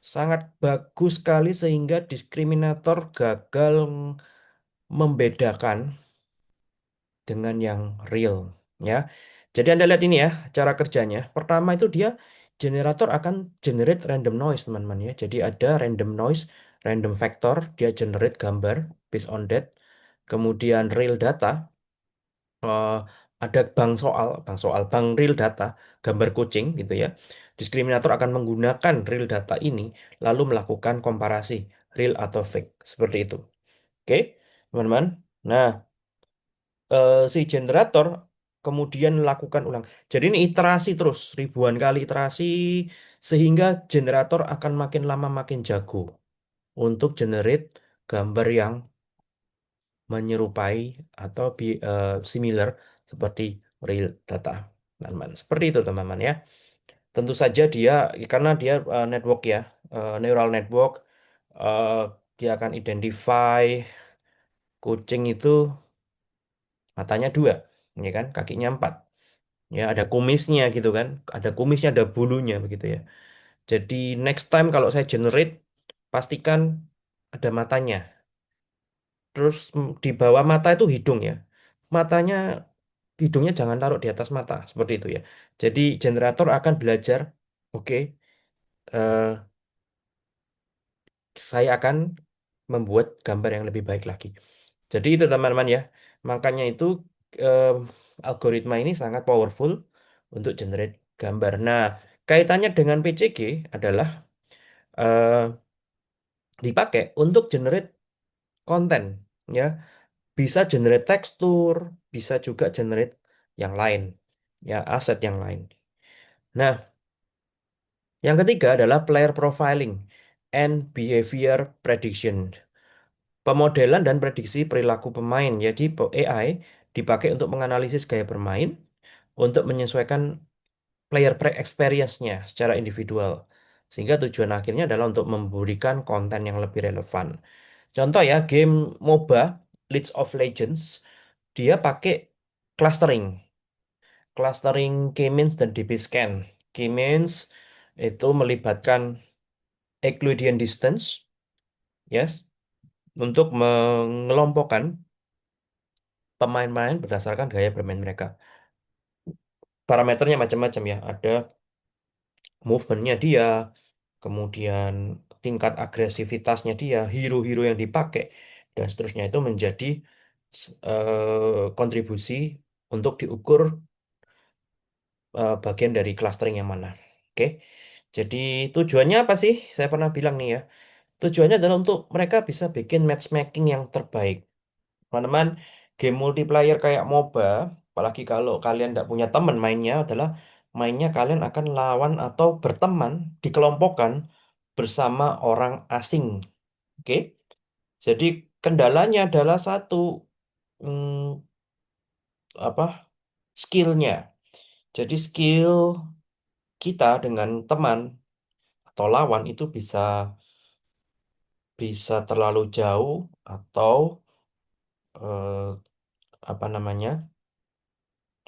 sangat bagus sekali sehingga diskriminator gagal membedakan dengan yang real ya. Jadi Anda lihat ini ya cara kerjanya. Pertama itu dia generator akan generate random noise teman-teman ya. Jadi ada random noise, random vector, dia generate gambar based on that. Kemudian real data, eh, ada bank real data, gambar kucing gitu ya. Diskriminator akan menggunakan real data ini lalu melakukan komparasi real atau fake seperti itu. Oke. teman-teman. Nah, si generator kemudian lakukan ulang. Jadi ini iterasi terus, ribuan kali iterasi, sehingga generator akan makin lama makin jago untuk generate gambar yang menyerupai atau similar seperti real data, teman-teman. Seperti itu, teman-teman ya. Tentu saja dia karena dia network ya, neural network, eh, dia akan identify kucing itu matanya dua, ya kan, kakinya empat, ya ada kumisnya gitu kan, ada kumisnya, ada bulunya begitu ya. Jadi next time kalau saya generate, pastikan ada matanya. Terus di bawah mata itu hidung ya. Matanya, hidungnya jangan taruh di atas mata seperti itu ya. Jadi generator akan belajar, oke, eh, saya akan membuat gambar yang lebih baik lagi. Jadi itu teman-teman ya. Makanya itu eh, algoritma ini sangat powerful untuk generate gambar. Nah, kaitannya dengan PCG adalah eh, dipakai untuk generate konten ya. Bisa generate tekstur, bisa juga generate yang lain, ya aset yang lain. Nah, yang ketiga adalah player profiling and behavior prediction. Pemodelan dan prediksi perilaku pemain. Jadi AI dipakai untuk menganalisis gaya bermain, untuk menyesuaikan player experience-nya secara individual. Sehingga tujuan akhirnya adalah untuk memberikan konten yang lebih relevan. Contoh ya, game MOBA, League of Legends, dia pakai clustering. Clustering K-means dan DB-scan. K-means itu melibatkan Euclidean distance, yes, untuk mengelompokkan pemain-pemain berdasarkan gaya bermain mereka. Parameternya macam-macam ya. Ada movementnya dia, kemudian tingkat agresivitasnya dia, hero-hero yang dipakai, dan seterusnya itu menjadi kontribusi untuk diukur bagian dari clustering yang mana. Oke, jadi tujuannya apa sih? Saya pernah bilang nih ya, tujuannya adalah untuk mereka bisa bikin matchmaking yang terbaik. Teman-teman, game multiplayer kayak MOBA, apalagi kalau kalian tidak punya teman mainnya adalah mainnya kalian akan lawan atau berteman dikelompokkan bersama orang asing. Oke, jadi kendalanya adalah satu, hmm, apa, skillnya. Jadi skill kita dengan teman atau lawan itu bisa bisa terlalu jauh atau eh, apa namanya,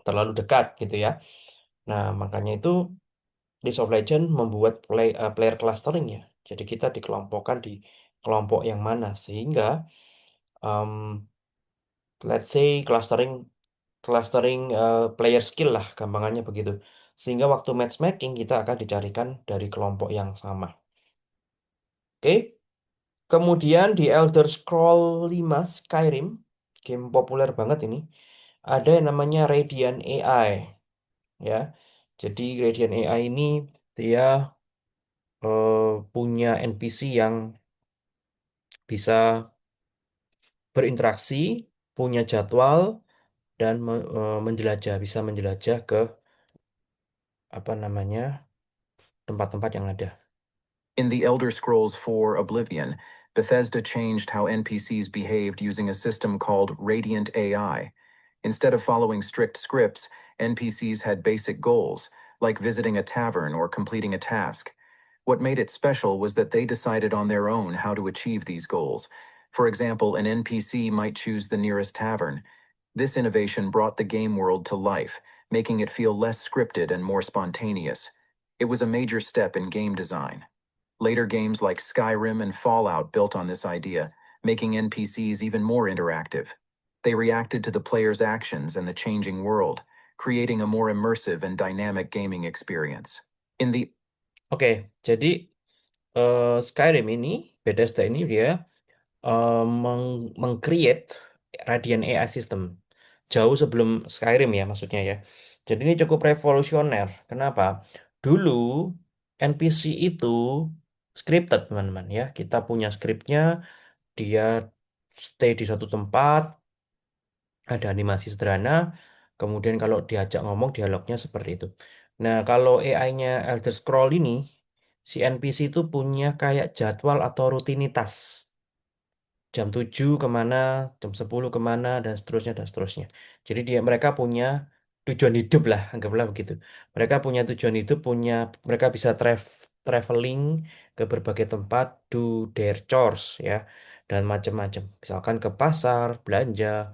terlalu dekat gitu ya. Nah, makanya itu League of Legends membuat player clustering ya. Jadi kita dikelompokkan di kelompok yang mana sehingga um, let's say clustering clustering player skill lah gampangannya begitu. Sehingga waktu matchmaking kita akan dicarikan dari kelompok yang sama. Oke. Kemudian di Elder Scroll 5 Skyrim, game populer banget ini, ada yang namanya Radiant AI ya. Jadi Radiant AI ini dia punya NPC yang bisa berinteraksi, punya jadwal dan menjelajah, bisa menjelajah ke apa namanya, tempat-tempat yang ada. In The Elder Scrolls IV Oblivion, Bethesda changed how NPCs behaved using a system called Radiant AI. Instead of following strict scripts, NPCs had basic goals, like visiting a tavern or completing a task. What made it special was that they decided on their own how to achieve these goals. For example, an NPC might choose the nearest tavern. This innovation brought the game world to life, making it feel less scripted and more spontaneous. It was a major step in game design. Later games like Skyrim and Fallout built on this idea, making NPCs even more interactive. They reacted to the player's actions and the changing world, creating a more immersive and dynamic gaming experience. In the Oke, jadi Skyrim ini, Bethesda ini dia meng-create Radiant AI system jauh sebelum Skyrim ya maksudnya ya. Jadi ini cukup revolusioner. Kenapa? Dulu NPC itu scripted teman-teman ya. Kita punya skripnya, dia stay di suatu tempat, ada animasi sederhana, kemudian kalau diajak ngomong dialognya seperti itu. Nah, kalau AI-nya Elder Scroll ini, si NPC itu punya kayak jadwal atau rutinitas. Jam 7 kemana, jam 10 kemana, dan seterusnya, dan seterusnya. Jadi mereka punya tujuan hidup lah, anggaplah begitu. Mereka punya tujuan hidup, mereka bisa traveling ke berbagai tempat, do their chores ya, dan macam-macam. Misalkan ke pasar, belanja,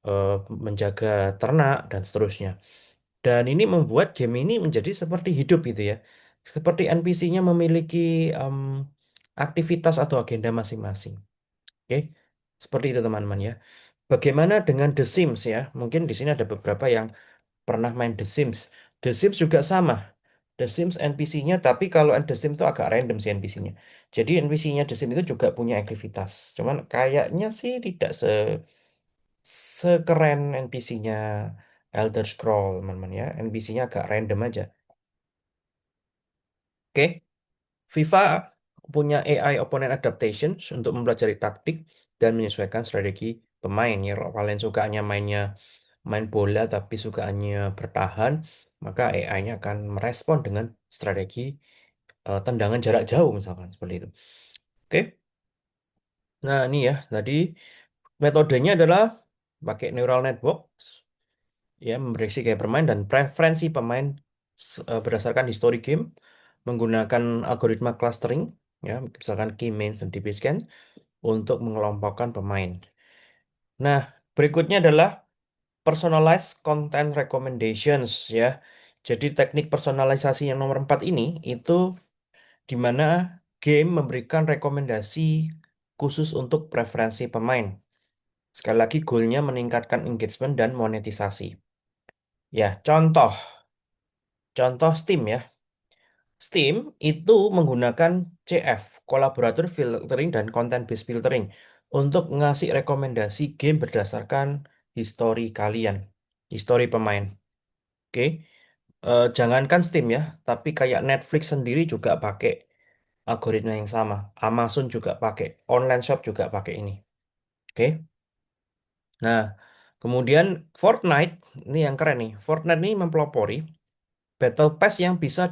eh, menjaga ternak, dan seterusnya. Dan ini membuat game ini menjadi seperti hidup gitu ya. Seperti NPC-nya memiliki em, aktivitas atau agenda masing-masing. Oke, seperti itu teman-teman ya. Bagaimana dengan The Sims ya? Mungkin di sini ada beberapa yang pernah main The Sims. The Sims juga sama. The Sims NPC-nya, tapi kalau The Sims itu agak random sih NPC-nya. Jadi NPC-nya The Sims itu juga punya aktivitas. Cuman kayaknya sih tidak sekeren NPC-nya Elder Scroll, teman-teman ya. NPC-nya agak random aja. Oke, FIFA punya AI Opponent Adaptation untuk mempelajari taktik dan menyesuaikan strategi pemain ya. Kalau kalian sukanya main bola tapi sukaannya bertahan, maka AI-nya akan merespon dengan strategi tendangan jarak jauh misalkan seperti itu. Oke. Nah, ini ya tadi metodenya adalah pakai neural network ya, memprediksi gaya bermain dan preferensi pemain berdasarkan history game menggunakan algoritma clustering ya, misalkan key mains dan DB scan untuk mengelompokkan pemain. Nah, berikutnya adalah personalized content recommendations ya. Jadi teknik personalisasi yang nomor 4 ini itu di mana game memberikan rekomendasi khusus untuk preferensi pemain. Sekali lagi goalnya meningkatkan engagement dan monetisasi. Ya, contoh Steam ya. Steam itu menggunakan CF, Collaborator Filtering dan Content Based Filtering untuk ngasih rekomendasi game berdasarkan histori kalian, histori pemain. Oke. Jangankan Steam ya, tapi kayak Netflix sendiri juga pakai algoritma yang sama. Amazon juga pakai, online shop juga pakai ini. Oke. Nah, kemudian Fortnite, ini yang keren nih. Fortnite ini mempelopori Battle Pass yang bisa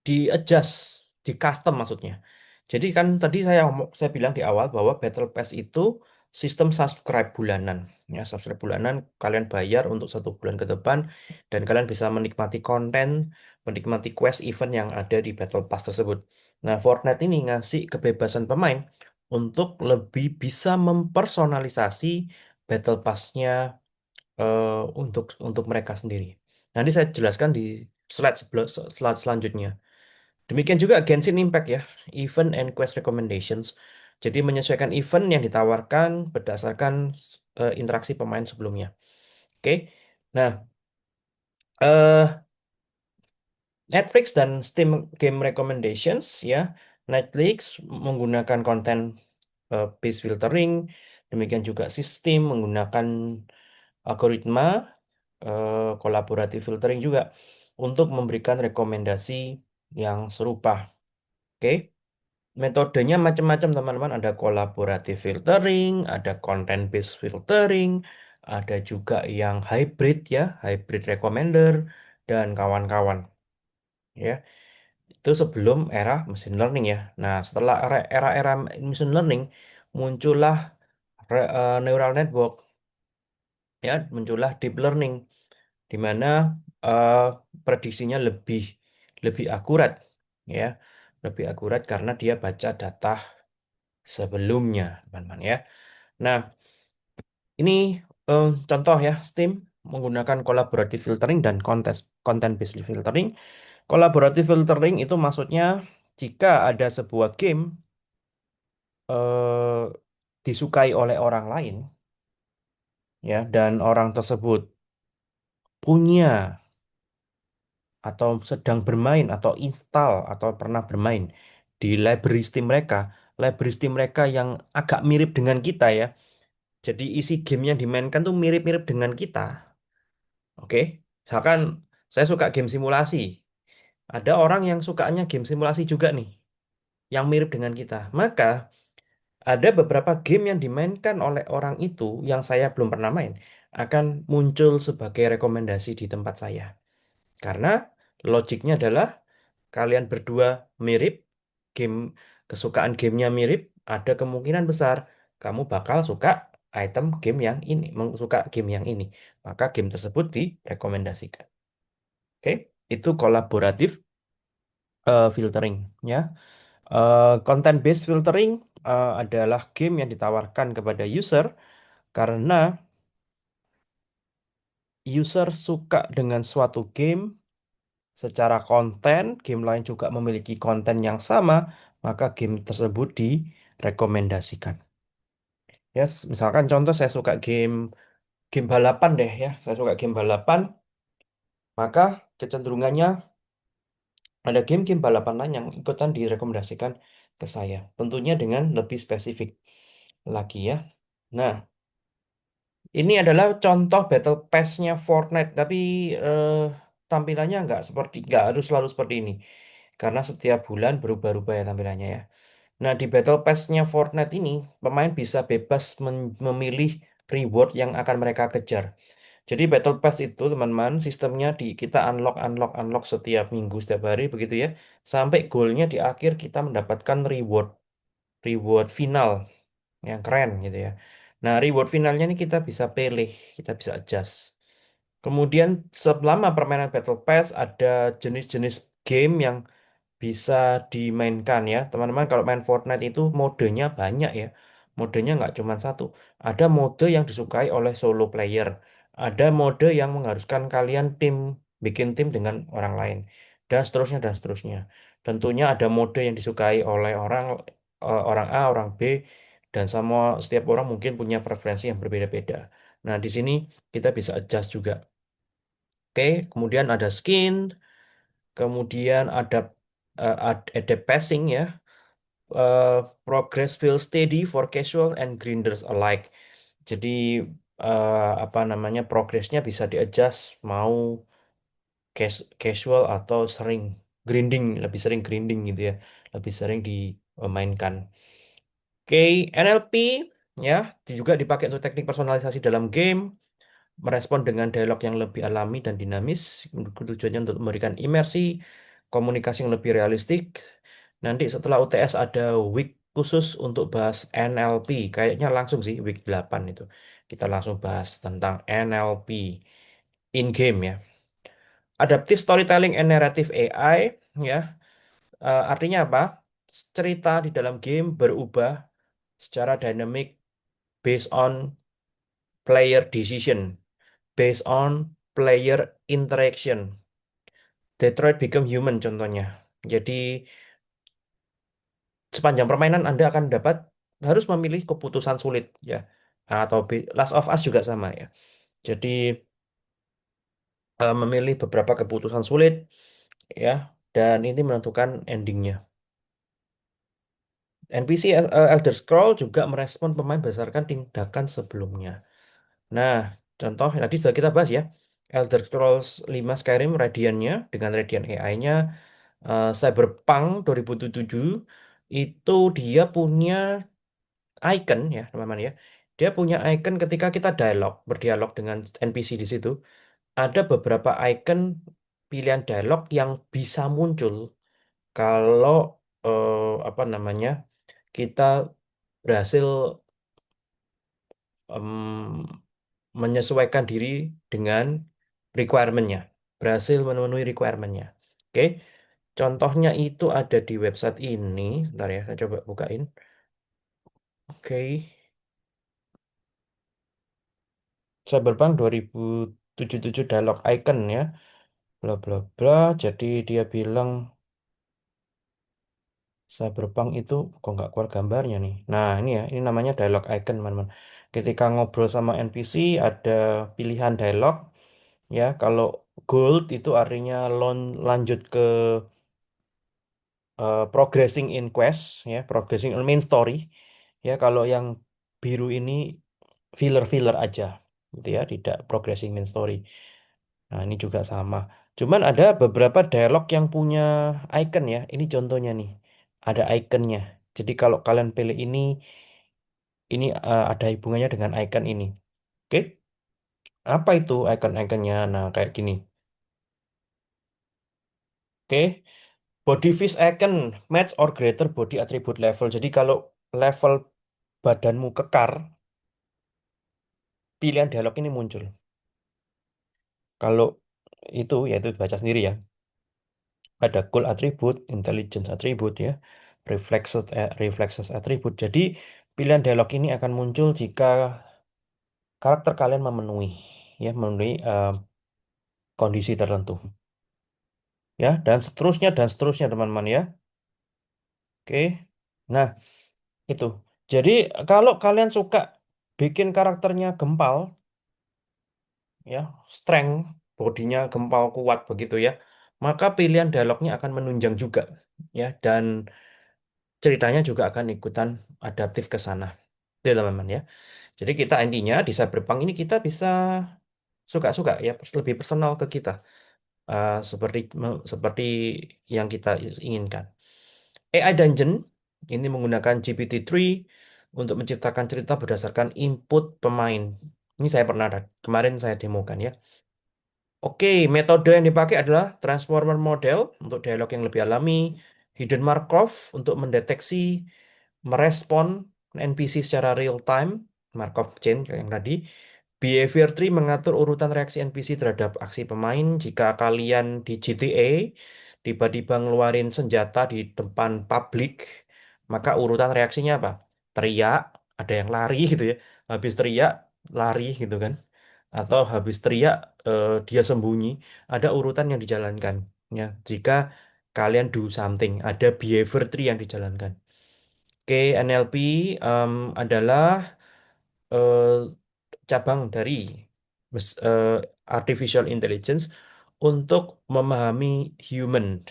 di-adjust, di custom maksudnya. Jadi kan tadi saya bilang di awal bahwa Battle Pass itu sistem subscribe bulanan. Ya, subscribe bulanan kalian bayar untuk 1 bulan ke depan dan kalian bisa menikmati konten, menikmati quest event yang ada di Battle Pass tersebut. Nah, Fortnite ini ngasih kebebasan pemain untuk lebih bisa mempersonalisasi Battle Pass-nya untuk mereka sendiri. Nanti saya jelaskan di slide selanjutnya. Demikian juga Genshin Impact ya, event and quest recommendations. Jadi menyesuaikan event yang ditawarkan berdasarkan interaksi pemain sebelumnya. Oke. Nah, eh, Netflix dan Steam Game Recommendations ya. Netflix menggunakan konten based filtering, demikian juga sistem menggunakan algoritma kolaboratif filtering juga untuk memberikan rekomendasi yang serupa. Oke. Metodenya macam-macam teman-teman. Ada collaborative filtering, ada content based filtering, ada juga yang hybrid ya, hybrid recommender dan kawan-kawan ya. Itu sebelum era machine learning ya. Nah, setelah era machine learning muncullah neural network ya, muncullah deep learning di mana eh, prediksinya lebih lebih akurat ya. Lebih akurat karena dia baca data sebelumnya, teman-teman ya. Nah, ini contoh ya, Steam menggunakan collaborative filtering dan content based filtering. Collaborative filtering itu maksudnya jika ada sebuah game eh, disukai oleh orang lain ya dan orang tersebut punya atau sedang bermain atau install atau pernah bermain di library Steam mereka, library Steam mereka yang agak mirip dengan kita ya. Jadi isi game yang dimainkan tuh mirip-mirip dengan kita. Oke, misalkan saya suka game simulasi. Ada orang yang sukanya game simulasi juga nih, yang mirip dengan kita. Maka ada beberapa game yang dimainkan oleh orang itu yang saya belum pernah main akan muncul sebagai rekomendasi di tempat saya. Karena logiknya adalah kalian berdua mirip, game kesukaan gamenya mirip, ada kemungkinan besar kamu bakal suka item game yang ini, suka game yang ini. Maka game tersebut direkomendasikan. Oke, itu kolaboratif filtering ya. Content based filtering adalah game yang ditawarkan kepada user karena user suka dengan suatu game secara konten, game lain juga memiliki konten yang sama, maka game tersebut direkomendasikan. Ya, misalkan contoh saya suka game game balapan deh ya, saya suka game balapan, maka kecenderungannya ada game-game balapan lain yang ikutan direkomendasikan ke saya. Tentunya dengan lebih spesifik lagi ya. Nah, ini adalah contoh Battle Pass-nya Fortnite, tapi eh, tampilannya nggak harus selalu seperti ini, karena setiap bulan berubah-ubah ya tampilannya ya. Nah, di Battle Pass-nya Fortnite ini, pemain bisa bebas memilih reward yang akan mereka kejar. Jadi Battle Pass itu teman-teman sistemnya kita unlock unlock unlock setiap minggu setiap hari begitu ya, sampai goalnya di akhir kita mendapatkan reward reward final yang keren gitu ya. Nah, reward finalnya ini kita bisa pilih, kita bisa adjust. Kemudian selama permainan Battle Pass ada jenis-jenis game yang bisa dimainkan ya. Teman-teman kalau main Fortnite itu modenya banyak ya. Modenya nggak cuma satu. Ada mode yang disukai oleh solo player. Ada mode yang mengharuskan kalian bikin tim dengan orang lain. Dan seterusnya dan seterusnya. Tentunya ada mode yang disukai oleh orang A, orang B, dan setiap orang mungkin punya preferensi yang berbeda-beda. Nah, di sini kita bisa adjust juga. Oke, kemudian ada skin, kemudian ada passing ya. Uh, Progress feels steady for casual and grinders alike. Jadi apa namanya progresnya bisa di-adjust mau casual atau lebih sering grinding gitu ya, lebih sering dimainkan. Oke, NLP ya juga dipakai untuk teknik personalisasi dalam game, merespon dengan dialog yang lebih alami dan dinamis, tujuannya untuk memberikan imersi, komunikasi yang lebih realistik. Nanti setelah UTS ada week khusus untuk bahas NLP. Kayaknya langsung sih week 8 itu. Kita langsung bahas tentang NLP in game ya. Adaptive Storytelling and Narrative AI ya. Artinya apa? Cerita di dalam game berubah secara dynamic based on player decision, based on player interaction. Detroit Become Human contohnya. Jadi sepanjang permainan Anda akan harus memilih keputusan sulit ya. Atau Last of Us juga sama ya. Jadi memilih beberapa keputusan sulit ya, dan ini menentukan endingnya. NPC Elder Scroll juga merespon pemain berdasarkan tindakan sebelumnya. Nah, contoh yang tadi sudah kita bahas ya. Elder Scrolls 5 Skyrim Radiant-nya dengan Radiant AI-nya, Cyberpunk 2077 itu dia punya icon ya, teman-teman ya. Dia punya icon ketika kita berdialog dengan NPC di situ. Ada beberapa icon pilihan dialog yang bisa muncul kalau apa namanya kita berhasil menyesuaikan diri dengan requirement-nya, berhasil memenuhi requirement-nya. Oke, contohnya itu ada di website ini. Bentar ya, saya coba bukain. Oke, Cyberpunk 2077 dialog icon ya, bla bla bla. Jadi dia bilang Cyberpunk itu kok nggak keluar gambarnya nih. Nah, ini ya, ini namanya dialog icon, teman-teman. Ketika ngobrol sama NPC, ada pilihan dialog. Ya, kalau gold itu artinya lanjut ke progressing in quest, ya, progressing in main story. Ya, kalau yang biru ini filler-filler aja, gitu ya, tidak progressing main story. Nah, ini juga sama. Cuman ada beberapa dialog yang punya icon ya. Ini contohnya nih. Ada iconnya. Jadi kalau kalian pilih ini, Ini ada hubungannya dengan icon ini. Oke, apa itu icon-iconnya? Nah, kayak gini. Oke, body face icon match or greater body attribute level. Jadi kalau level badanmu kekar, pilihan dialog ini muncul. Kalau itu, yaitu baca sendiri ya. Ada cool attribute, intelligence attribute ya, reflexes attribute. Jadi pilihan dialog ini akan muncul jika karakter kalian memenuhi ya, memenuhi kondisi tertentu ya, dan seterusnya teman-teman ya. Oke. Nah, itu. Jadi kalau kalian suka bikin karakternya gempal ya, strength, bodinya gempal kuat begitu ya, maka pilihan dialognya akan menunjang juga ya, dan ceritanya juga akan ikutan adaptif ke sana. Itu teman-teman ya. Jadi kita intinya di Cyberpunk ini kita bisa suka-suka ya, lebih personal ke kita. Seperti yang kita inginkan. AI Dungeon ini menggunakan GPT-3 untuk menciptakan cerita berdasarkan input pemain. Ini saya pernah kemarin saya demokan ya. Oke, metode yang dipakai adalah Transformer Model untuk dialog yang lebih alami, Hidden Markov untuk mendeteksi, merespon NPC secara real time, Markov chain kayak yang tadi. Behavior tree mengatur urutan reaksi NPC terhadap aksi pemain. Jika kalian di GTA tiba-tiba ngeluarin senjata di depan publik, maka urutan reaksinya apa? Teriak, ada yang lari gitu ya. Habis teriak, lari gitu kan. Atau habis teriak, dia sembunyi. Ada urutan yang dijalankan. Ya, jika kalian do something, ada behavior tree yang dijalankan. Oke, NLP adalah eh, cabang dari artificial intelligence untuk memahami human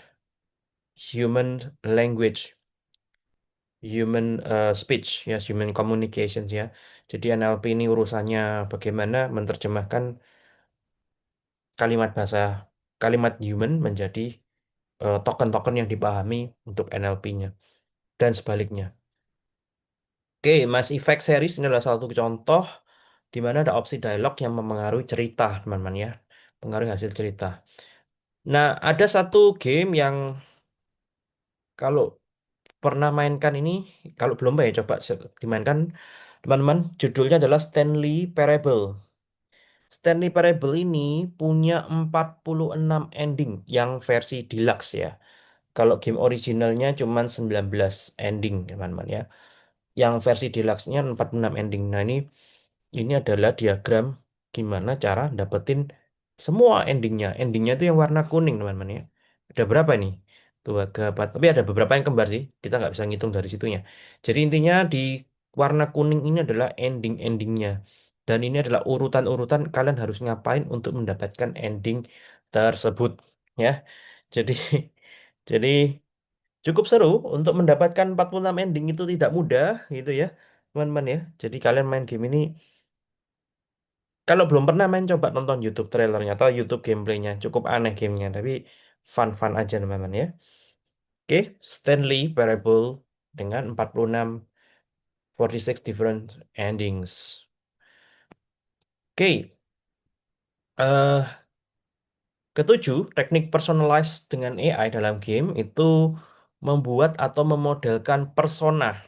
language, human speech, ya, human communications ya. Jadi NLP ini urusannya bagaimana menerjemahkan kalimat bahasa, kalimat human menjadi token-token yang dipahami untuk NLP-nya dan sebaliknya. Oke, Mass Effect series ini adalah satu contoh di mana ada opsi dialog yang mempengaruhi cerita, teman-teman ya. Pengaruhi hasil cerita. Nah, ada satu game yang kalau pernah mainkan ini, kalau belum ya coba dimainkan, teman-teman. Judulnya adalah Stanley Parable. Stanley Parable ini punya 46 ending yang versi deluxe ya. Kalau game originalnya cuma 19 ending, teman-teman ya. Yang versi deluxe-nya 46 ending. Nah, ini adalah diagram gimana cara dapetin semua endingnya. Endingnya itu yang warna kuning, teman-teman ya. Ada berapa nih? Tuh, agak apa? Tapi ada beberapa yang kembar sih. Kita nggak bisa ngitung dari situnya. Jadi intinya di warna kuning ini adalah ending-endingnya. Dan ini adalah urutan-urutan kalian harus ngapain untuk mendapatkan ending tersebut. Ya, jadi jadi cukup seru untuk mendapatkan 46 ending itu tidak mudah gitu ya, teman-teman ya. Jadi kalian main game ini kalau belum pernah main coba nonton YouTube trailernya atau YouTube gameplaynya. Cukup aneh gamenya tapi fun-fun aja teman-teman ya. Oke, Stanley Parable dengan 46 different endings. Oke, eh ketujuh, teknik personalized dengan AI dalam game itu membuat atau memodelkan persona.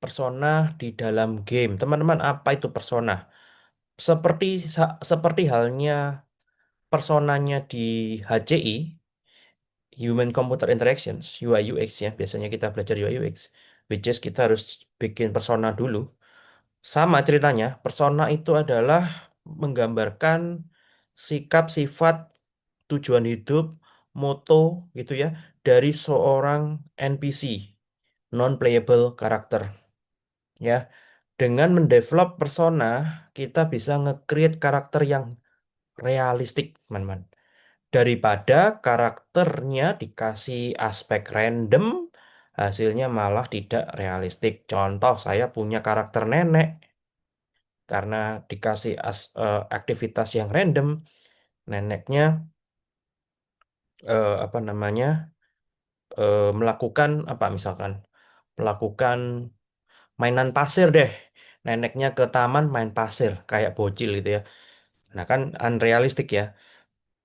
Persona di dalam game. Teman-teman, apa itu persona? Seperti halnya personanya di HCI, Human Computer Interactions, UI UX ya. Biasanya kita belajar UI UX, which is kita harus bikin persona dulu. Sama ceritanya, persona itu adalah menggambarkan sikap, sifat, tujuan hidup, moto gitu ya dari seorang NPC, non-playable karakter ya. Dengan mendevelop persona, kita bisa nge-create karakter yang realistik, teman-teman. Daripada karakternya dikasih aspek random, hasilnya malah tidak realistik. Contoh, saya punya karakter nenek, karena dikasih aktivitas yang random, neneknya apa namanya melakukan apa misalkan melakukan mainan pasir deh. Neneknya ke taman main pasir kayak bocil gitu ya. Nah kan unrealistik ya.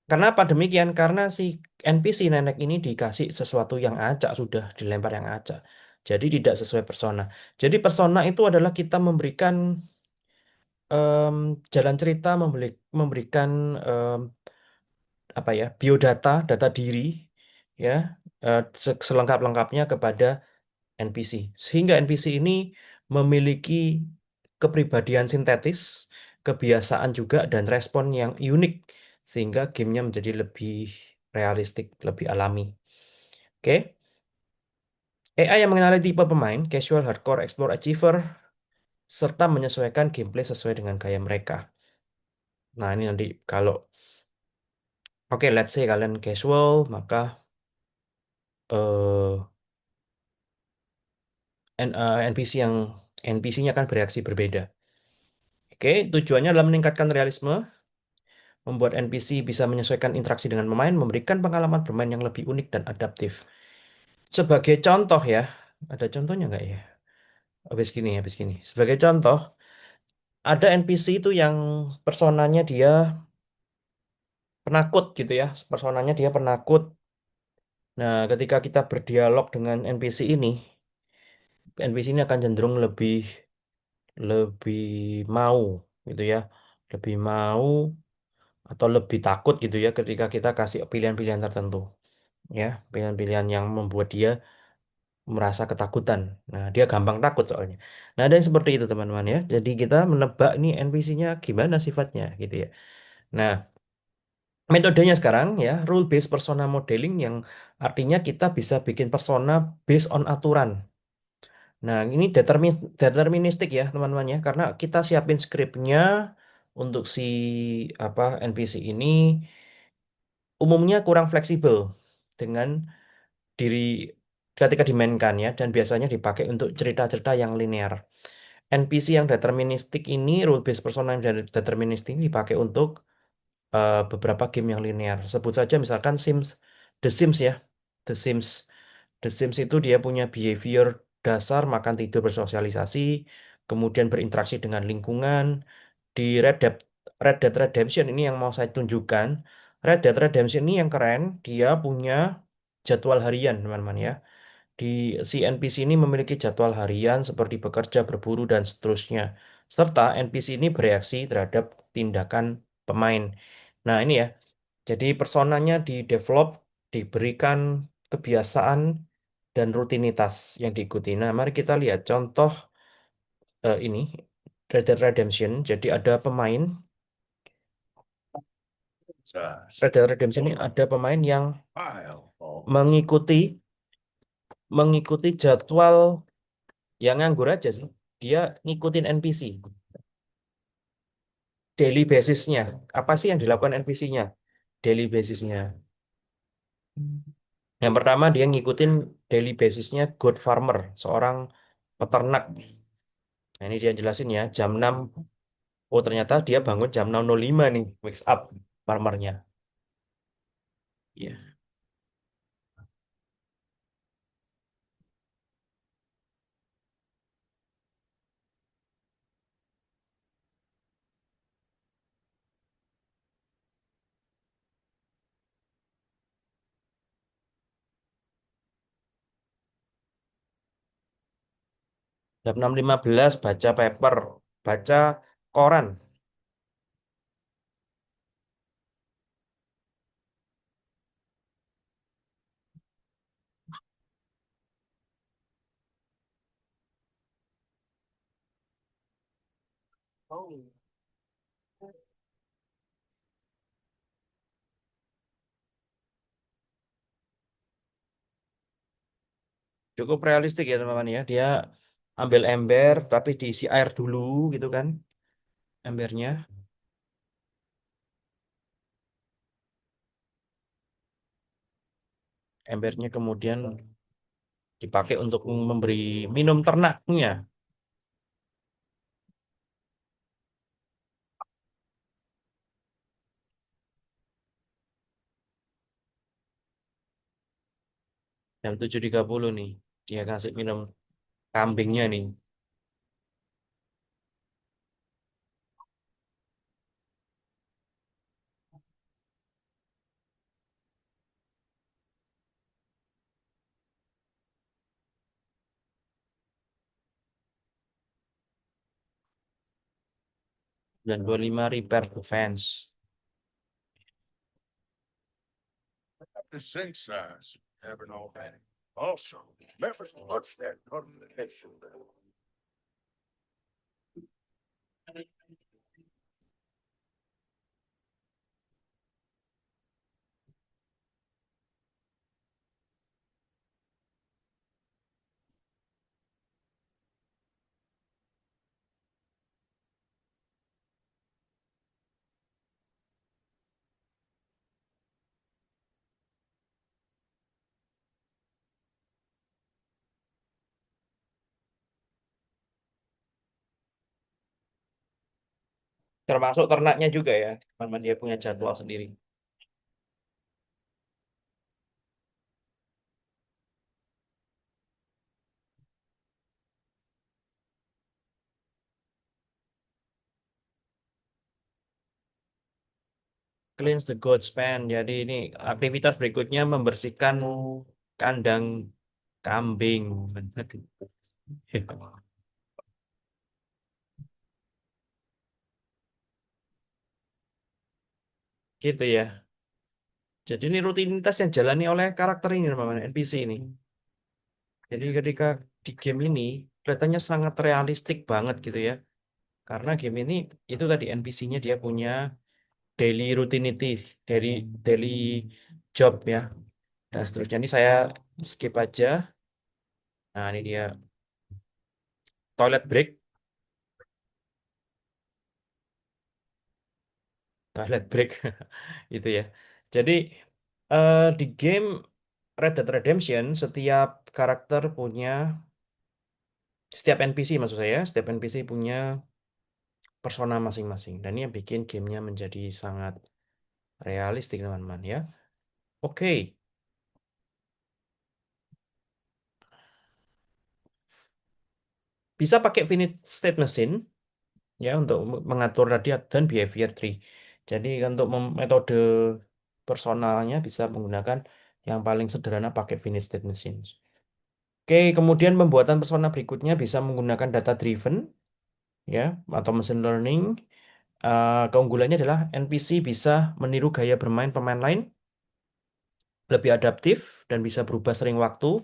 Kenapa demikian? Karena si NPC nenek ini dikasih sesuatu yang acak sudah dilempar yang acak. Jadi tidak sesuai persona. Jadi persona itu adalah kita memberikan em, jalan cerita, memberikan apa ya biodata, data diri ya selengkap-lengkapnya kepada NPC. Sehingga NPC ini memiliki kepribadian sintetis, kebiasaan juga dan respon yang unik sehingga gamenya menjadi lebih realistik, lebih alami. Oke, AI yang mengenali tipe pemain, casual, hardcore, explore, achiever, serta menyesuaikan gameplay sesuai dengan gaya mereka. Nah, ini nanti kalau oke, let's say kalian casual, maka NPC yang NPC-nya akan bereaksi berbeda. Oke, tujuannya adalah meningkatkan realisme, membuat NPC bisa menyesuaikan interaksi dengan pemain, memberikan pengalaman bermain yang lebih unik dan adaptif. Sebagai contoh ya, ada contohnya nggak ya? Habis gini. Sebagai contoh, ada NPC itu yang personanya dia penakut gitu ya, personanya dia penakut. Nah, ketika kita berdialog dengan NPC ini, NPC ini akan cenderung lebih lebih mau gitu ya, lebih mau atau lebih takut gitu ya ketika kita kasih pilihan-pilihan tertentu ya, pilihan-pilihan yang membuat dia merasa ketakutan. Nah, dia gampang takut soalnya. Nah, ada yang seperti itu teman-teman ya. Jadi kita menebak nih NPC-nya gimana sifatnya gitu ya. Nah, metodenya sekarang ya, rule based persona modeling yang artinya kita bisa bikin persona based on aturan. Nah, ini deterministik ya teman-teman ya, karena kita siapin skripnya untuk si apa NPC ini umumnya kurang fleksibel dengan diri ketika dimainkan ya dan biasanya dipakai untuk cerita-cerita yang linear. NPC yang deterministik ini rule based persona yang deterministik ini dipakai untuk beberapa game yang linear. Sebut saja misalkan The Sims ya. The Sims. The Sims itu dia punya behavior dasar makan tidur bersosialisasi, kemudian berinteraksi dengan lingkungan. Di Red Dead Redemption ini yang mau saya tunjukkan. Red Dead Redemption ini yang keren, dia punya jadwal harian, teman-teman ya. Di si NPC ini memiliki jadwal harian seperti bekerja, berburu, dan seterusnya. Serta NPC ini bereaksi terhadap tindakan pemain. Nah, ini ya. Jadi personanya di-develop, diberikan kebiasaan dan rutinitas yang diikuti. Nah, mari kita lihat contoh ini Red Dead Redemption. Jadi ada pemain Red Dead Redemption ini ada pemain yang mengikuti mengikuti jadwal yang nganggur aja sih. Dia ngikutin NPC daily basisnya. Apa sih yang dilakukan NPC-nya? Daily basisnya. Yang pertama dia ngikutin daily basisnya God Farmer, seorang peternak. Nah, ini dia jelasin ya, jam 6. Oh, ternyata dia bangun jam 6.05 nih, wakes up farmernya. Iya. Jam 6.15 baca paper, baca koran. Cukup realistik ya teman-teman ya. Dia ambil ember tapi diisi air dulu gitu kan embernya. Embernya kemudian dipakai untuk memberi minum ternaknya. Jam 7.30 nih. Dia kasih minum kambingnya nih. dan 25 repair defense. The sync size. Never know that. Also, remember to watch that notification bell. Termasuk ternaknya juga ya, karena dia punya jadwal sendiri. Cleanse the goat pen. Jadi ini aktivitas berikutnya membersihkan kandang kambing. Gitu ya. Jadi ini rutinitas yang jalani oleh karakter ini namanya NPC ini. Jadi ketika di game ini kelihatannya sangat realistik banget gitu ya. Karena game ini itu tadi NPC-nya dia punya daily rutinities, daily daily job ya. Dan seterusnya ini saya skip aja. Nah, ini dia toilet break, toilet break itu ya. Jadi di game Red Dead Redemption setiap NPC maksud saya, setiap NPC punya persona masing-masing. Dan ini yang bikin gamenya menjadi sangat realistik teman-teman ya. Oke, bisa pakai finite state machine ya untuk mengatur radiat dan behavior tree. Jadi untuk metode personalnya bisa menggunakan yang paling sederhana pakai finite state machine. Oke, kemudian pembuatan persona berikutnya bisa menggunakan data driven ya atau machine learning. Keunggulannya adalah NPC bisa meniru gaya bermain pemain lain, lebih adaptif dan bisa berubah sering waktu.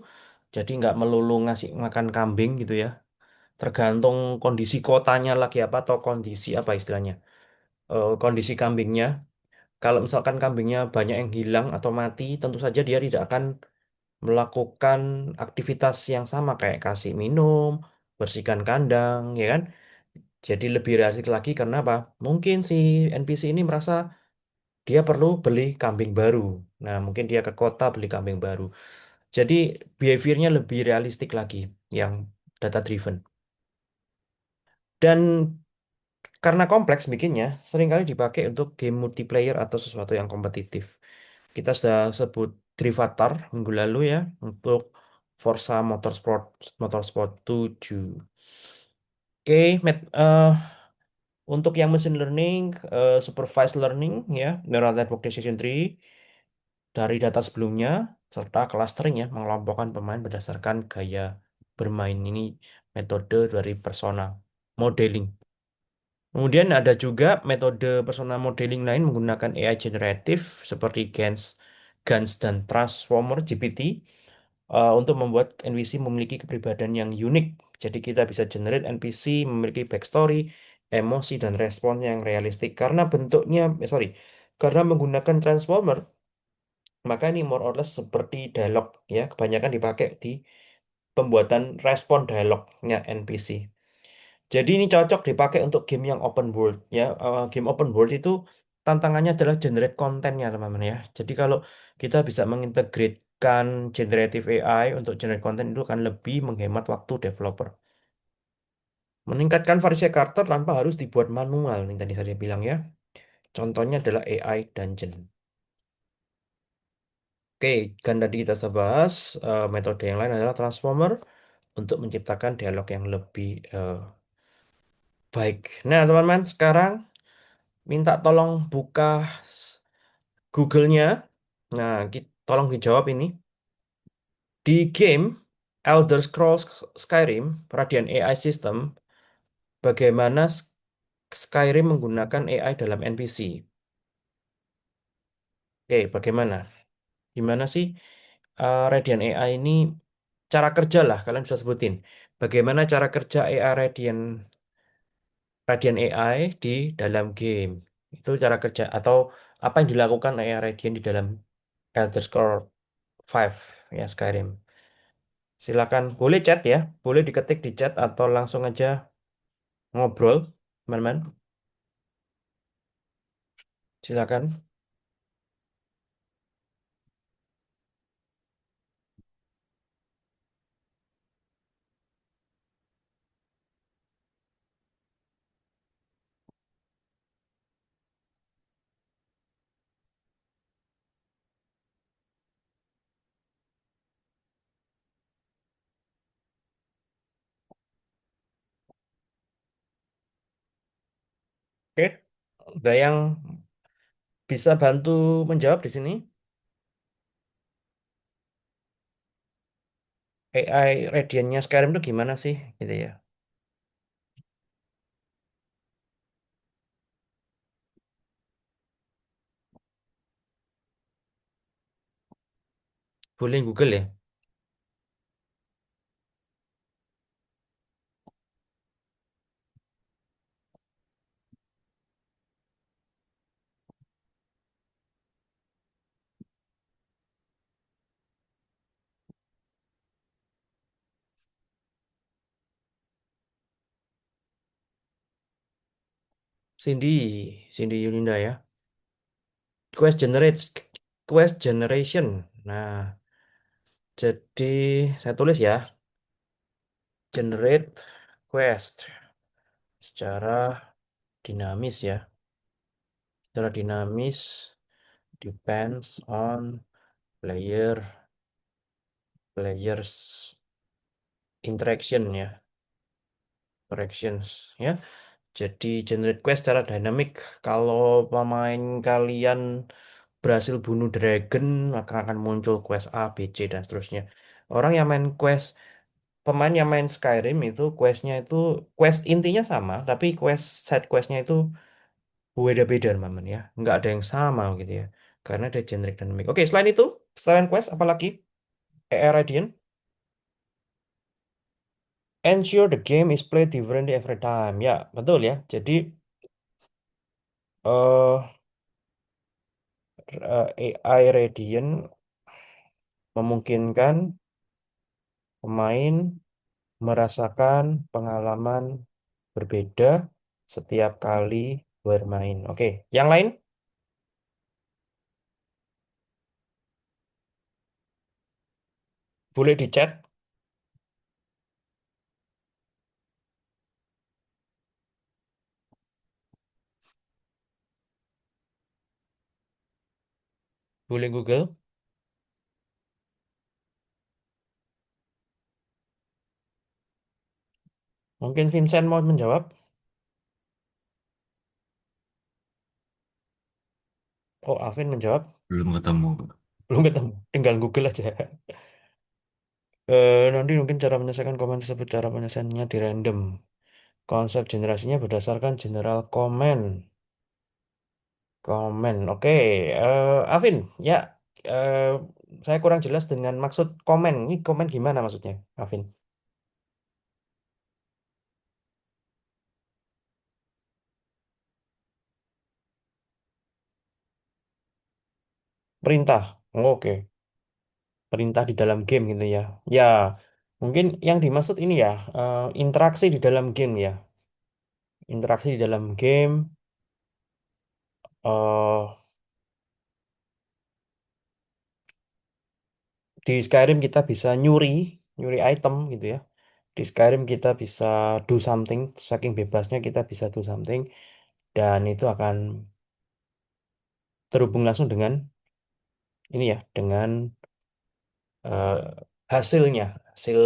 Jadi nggak melulu ngasih makan kambing gitu ya. Tergantung kondisi kotanya lagi apa atau kondisi apa istilahnya. Kondisi kambingnya. Kalau misalkan kambingnya banyak yang hilang atau mati, tentu saja dia tidak akan melakukan aktivitas yang sama kayak kasih minum, bersihkan kandang, ya kan? Jadi lebih realistik lagi karena apa? Mungkin si NPC ini merasa dia perlu beli kambing baru. Nah, mungkin dia ke kota beli kambing baru. Jadi behaviornya lebih realistik lagi yang data driven. Dan karena kompleks bikinnya, seringkali dipakai untuk game multiplayer atau sesuatu yang kompetitif. Kita sudah sebut Drivatar minggu lalu ya untuk Forza Motorsport 7. Oke, untuk yang machine learning, supervised learning ya, neural network decision tree dari data sebelumnya serta clustering ya, mengelompokkan pemain berdasarkan gaya bermain ini metode dari persona modeling. Kemudian ada juga metode persona modeling lain menggunakan AI generatif seperti GANs dan Transformer GPT untuk membuat NPC memiliki kepribadian yang unik. Jadi kita bisa generate NPC memiliki backstory, emosi dan respon yang realistik karena karena menggunakan Transformer, maka ini more or less seperti dialog ya, kebanyakan dipakai di pembuatan respon dialognya NPC. Jadi ini cocok dipakai untuk game yang open world ya. Game open world itu tantangannya adalah generate kontennya teman-teman ya. Jadi kalau kita bisa mengintegrasikan generative AI untuk generate konten itu akan lebih menghemat waktu developer. Meningkatkan variasi karakter tanpa harus dibuat manual yang tadi saya bilang ya. Contohnya adalah AI Dungeon. Oke, kan tadi kita sudah bahas metode yang lain adalah Transformer untuk menciptakan dialog yang lebih baik. Nah, teman-teman, sekarang minta tolong buka Google-nya. Nah, tolong dijawab ini. Di game Elder Scrolls Skyrim, Radiant AI System, bagaimana Skyrim menggunakan AI dalam NPC. Oke, bagaimana? Gimana sih Radiant AI ini cara kerja lah, kalian bisa sebutin. Bagaimana cara kerja AI Radiant AI di dalam game? Itu cara kerja atau apa yang dilakukan AI Radiant di dalam Elder Scrolls 5 ya Skyrim. Silakan, boleh chat ya, boleh diketik di chat atau langsung aja ngobrol, teman-teman. Silakan. Oke, ada yang bisa bantu menjawab di sini? AI Radiant-nya Skyrim itu gimana sih? Gitu ya. Boleh Google ya. Cindy Yulinda ya. Quest generates Quest generation. Nah, jadi saya tulis ya, generate quest secara dinamis ya. Secara dinamis depends on players interaction ya, interactions ya. Jadi generate quest secara dynamic. Kalau pemain kalian berhasil bunuh dragon, maka akan muncul quest A, B, C dan seterusnya. Orang yang main quest Pemain yang main Skyrim itu questnya itu quest intinya sama, tapi side questnya itu beda-beda teman ya. Nggak ada yang sama gitu ya. Karena ada generic dynamic. Oke, selain itu, selain quest apalagi? ER Radiant. Ensure the game is played differently every time. Ya, betul ya. Jadi AI Radiant memungkinkan pemain merasakan pengalaman berbeda setiap kali bermain. Oke, yang lain boleh di chat, boleh Google. Mungkin Vincent mau menjawab. Oh, Alvin menjawab. Belum ketemu. Belum ketemu. Tinggal Google aja. Nanti mungkin cara menyelesaikan komen tersebut, cara penyelesaiannya di random. Konsep generasinya berdasarkan general comment. Komen. Oke, Alvin, ya, eh, saya kurang jelas dengan maksud komen. Ini komen gimana maksudnya, Alvin? Perintah. Oh, oke, perintah di dalam game gitu ya. Ya, mungkin yang dimaksud ini ya, interaksi di dalam game ya. Interaksi di dalam game. eh di Skyrim kita bisa nyuri item gitu ya. Di Skyrim kita bisa do something, saking bebasnya kita bisa do something, dan itu akan terhubung langsung dengan ini ya, dengan eh, hasilnya, hasil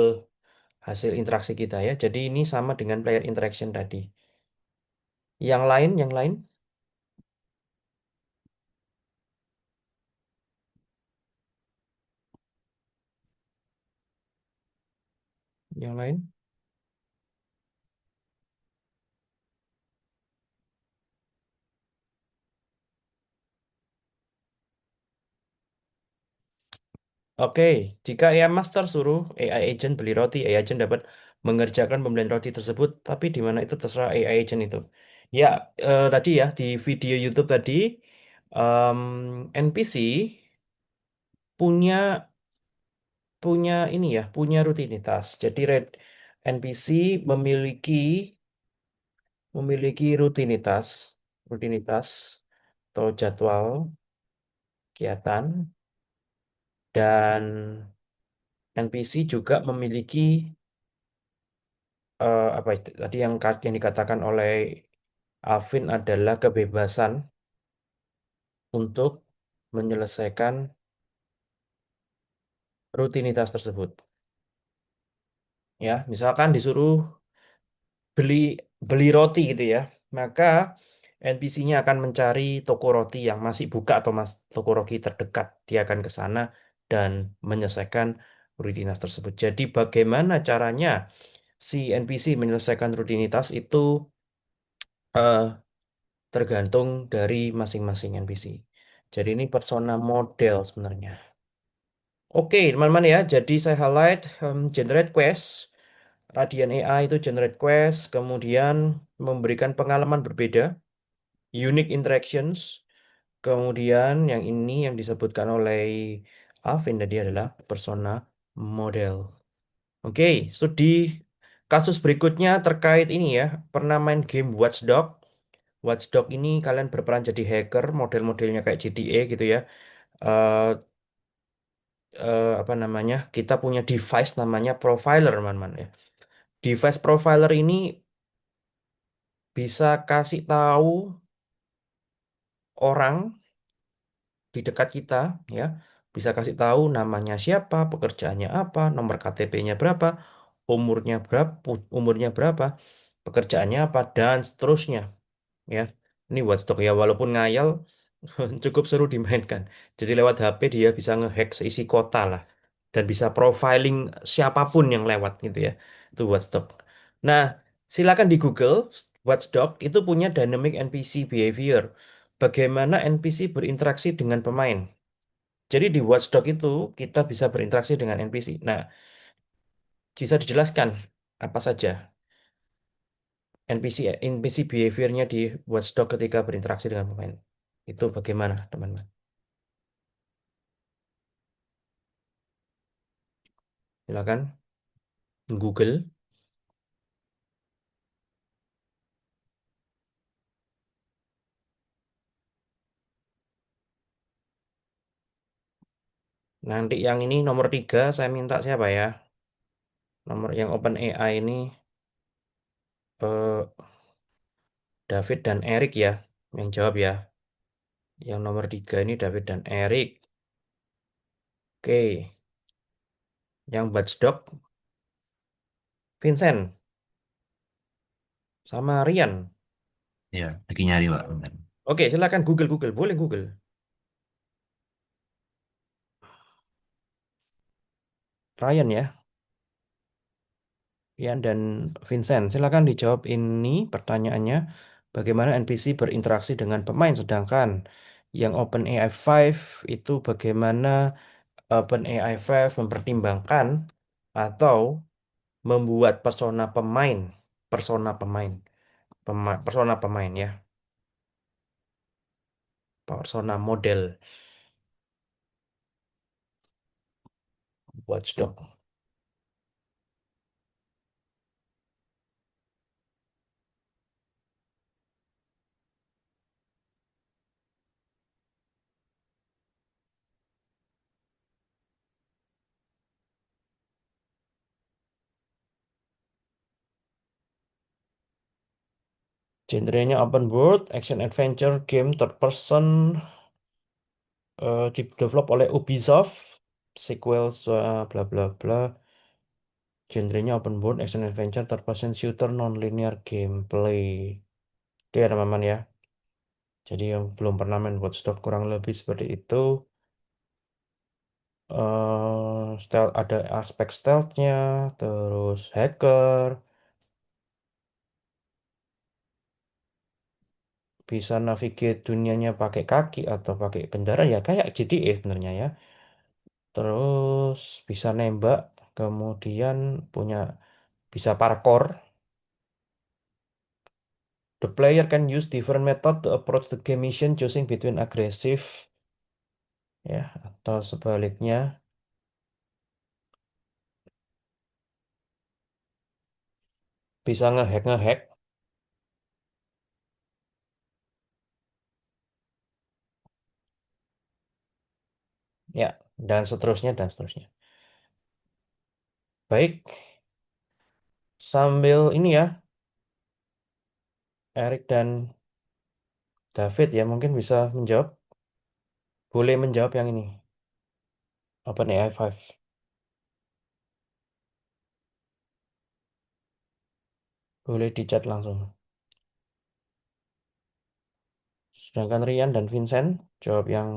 hasil interaksi kita ya. Jadi ini sama dengan player interaction tadi. Yang lain, yang lain. Oke, jika AI Master suruh AI agent beli roti, AI agent dapat mengerjakan pembelian roti tersebut, tapi di mana itu terserah AI agent itu. Ya, tadi ya di video YouTube tadi, NPC punya punya ini ya, punya rutinitas. Jadi red NPC memiliki memiliki rutinitas atau jadwal kegiatan dan NPC juga memiliki apa tadi yang dikatakan oleh Alvin adalah kebebasan untuk menyelesaikan rutinitas tersebut. Ya, misalkan disuruh beli beli roti gitu ya, maka NPC-nya akan mencari toko roti yang masih buka atau toko roti terdekat. Dia akan ke sana dan menyelesaikan rutinitas tersebut. Jadi bagaimana caranya si NPC menyelesaikan rutinitas itu eh, tergantung dari masing-masing NPC. Jadi ini persona model sebenarnya. Oke, teman-teman ya. Jadi saya highlight generate quest. Radian AI itu generate quest, kemudian memberikan pengalaman berbeda, unique interactions. Kemudian yang ini yang disebutkan oleh Alvin tadi adalah persona model. Oke, studi kasus berikutnya terkait ini ya. Pernah main game Watchdog? Watchdog ini kalian berperan jadi hacker, model-modelnya kayak GTA gitu ya. Eh apa namanya? Kita punya device namanya profiler, teman-teman ya. Device profiler ini bisa kasih tahu orang di dekat kita ya, bisa kasih tahu namanya siapa, pekerjaannya apa, nomor KTP-nya berapa, umurnya berapa, pekerjaannya apa dan seterusnya ya. Ini Watchdog ya, walaupun ngayal cukup seru dimainkan. Jadi lewat HP dia bisa ngehack seisi kota lah dan bisa profiling siapapun yang lewat gitu ya. Itu Watchdog. Nah, silakan di Google Watchdog itu punya dynamic NPC behavior. Bagaimana NPC berinteraksi dengan pemain. Jadi di Watchdog itu kita bisa berinteraksi dengan NPC. Nah, bisa dijelaskan apa saja NPC behaviornya di Watchdog ketika berinteraksi dengan pemain. Itu bagaimana, teman-teman? Silakan Google. Nanti yang ini nomor 3 saya minta siapa ya? Nomor yang Open AI ini eh, David dan Eric ya yang jawab ya. Yang nomor 3 ini David dan Eric. Oke, yang Watchdog Vincent sama Rian. Ya, lagi nyari Pak. Bentar. Oke, silakan Google Google, boleh Google. Ryan ya, Rian dan Vincent. Silakan dijawab ini pertanyaannya. Bagaimana NPC berinteraksi dengan pemain sedangkan yang OpenAI 5 itu bagaimana OpenAI 5 mempertimbangkan atau membuat persona pemain, persona pemain ya, persona model Watchdog. Genrenya open world, action adventure, game third person, develop oleh Ubisoft, sequel bla bla bla. Genrenya open world, action adventure, third person shooter, non-linear gameplay. Itu ya teman-teman ya. Jadi yang belum pernah main Watch Dogs kurang lebih seperti itu. Stealth ada aspek stealthnya, terus hacker, bisa navigate dunianya pakai kaki atau pakai kendaraan ya kayak GTA sebenarnya ya. Terus bisa nembak, kemudian punya bisa parkour. The player can use different method to approach the game mission, choosing between aggressive ya atau sebaliknya bisa ngehack ya dan seterusnya. Baik, sambil ini ya Erik dan David ya mungkin bisa menjawab, boleh menjawab yang ini. OpenAI 5. Boleh di chat langsung. Sedangkan Rian dan Vincent jawab yang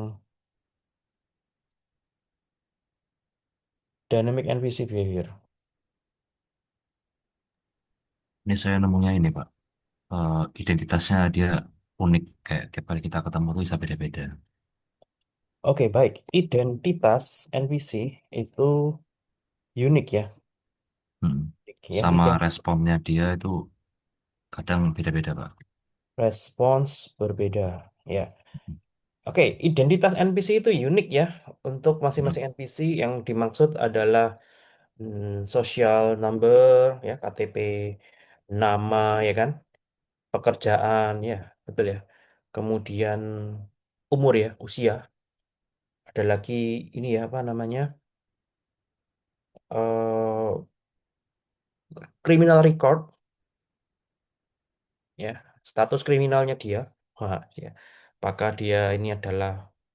Dynamic NPC Behavior. Ini saya nemunya ini, Pak. Identitasnya dia unik, kayak tiap kali kita ketemu tuh bisa beda-beda. Oke, baik. Identitas NPC itu unik ya. Hmm. Ya, Sama responnya dia itu kadang beda-beda, Pak. respons berbeda. Ya. Oke, identitas NPC itu unik ya. Untuk Hmm. masing-masing NPC yang dimaksud adalah social number, ya, KTP, nama, ya kan, pekerjaan, ya, betul ya. Kemudian umur ya, usia. Ada lagi ini ya, apa namanya, eh criminal record, ya, status kriminalnya dia. Wah, ya. Apakah dia ini adalah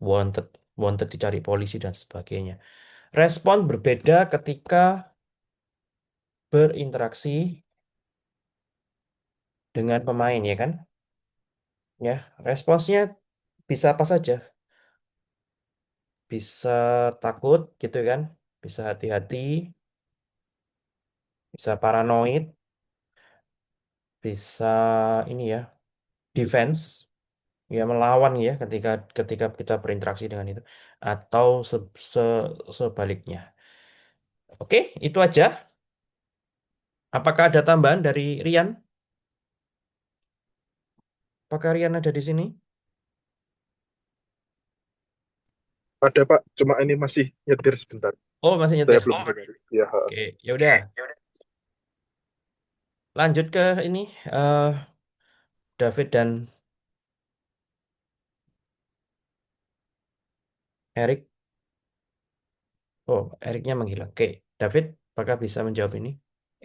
wanted, wanted dicari polisi dan sebagainya. Respon berbeda ketika berinteraksi dengan pemain ya kan? Ya, responsnya bisa apa saja. Bisa takut gitu kan? Bisa hati-hati, bisa paranoid, bisa ini ya, defense, ya melawan ya ketika ketika kita berinteraksi dengan itu atau sebaliknya. Oke, itu aja. Apakah ada tambahan dari Rian? Apakah Rian ada di sini? Ada Pak, cuma ini masih nyetir sebentar. Oh, masih Saya nyetir. belum bisa nyari. Ya, ha. Oke, ya udah. Lanjut ke ini eh David dan Erik. Oh, Eriknya menghilang. Oke, David, apakah bisa menjawab ini?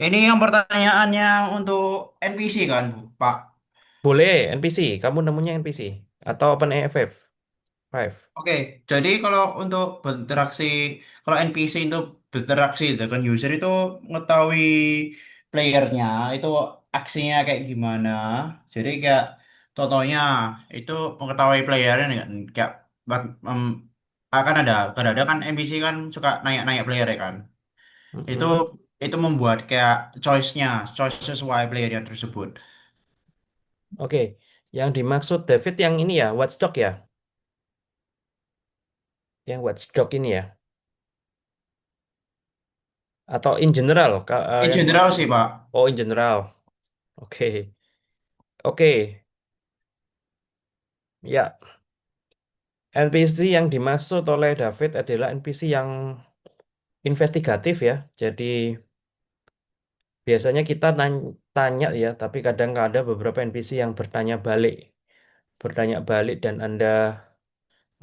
Ini yang pertanyaannya untuk NPC kan, Bu, Pak? Boleh, NPC. Kamu nemunya NPC atau OpenAI 5? Oke, jadi kalau untuk berinteraksi, kalau NPC itu berinteraksi dengan user itu mengetahui playernya, itu aksinya kayak gimana. Jadi kayak contohnya itu mengetahui playernya nih kan, kayak em, akan ada, kadang-kadang kan NPC kan suka nanya-nanya player ya kan. Itu Mm-mm. itu membuat kayak choice sesuai playernya tersebut. Oke, yang dimaksud David yang ini ya, Watchdog ya? Yang Watchdog ini ya? Atau in general? In Yang general dimaksud? sih, Pak. Oh, in general. Oke, oke. Ya, NPC yang dimaksud oleh David adalah NPC yang investigatif ya. Jadi biasanya kita tanya ya, tapi kadang ada beberapa NPC yang bertanya balik dan Anda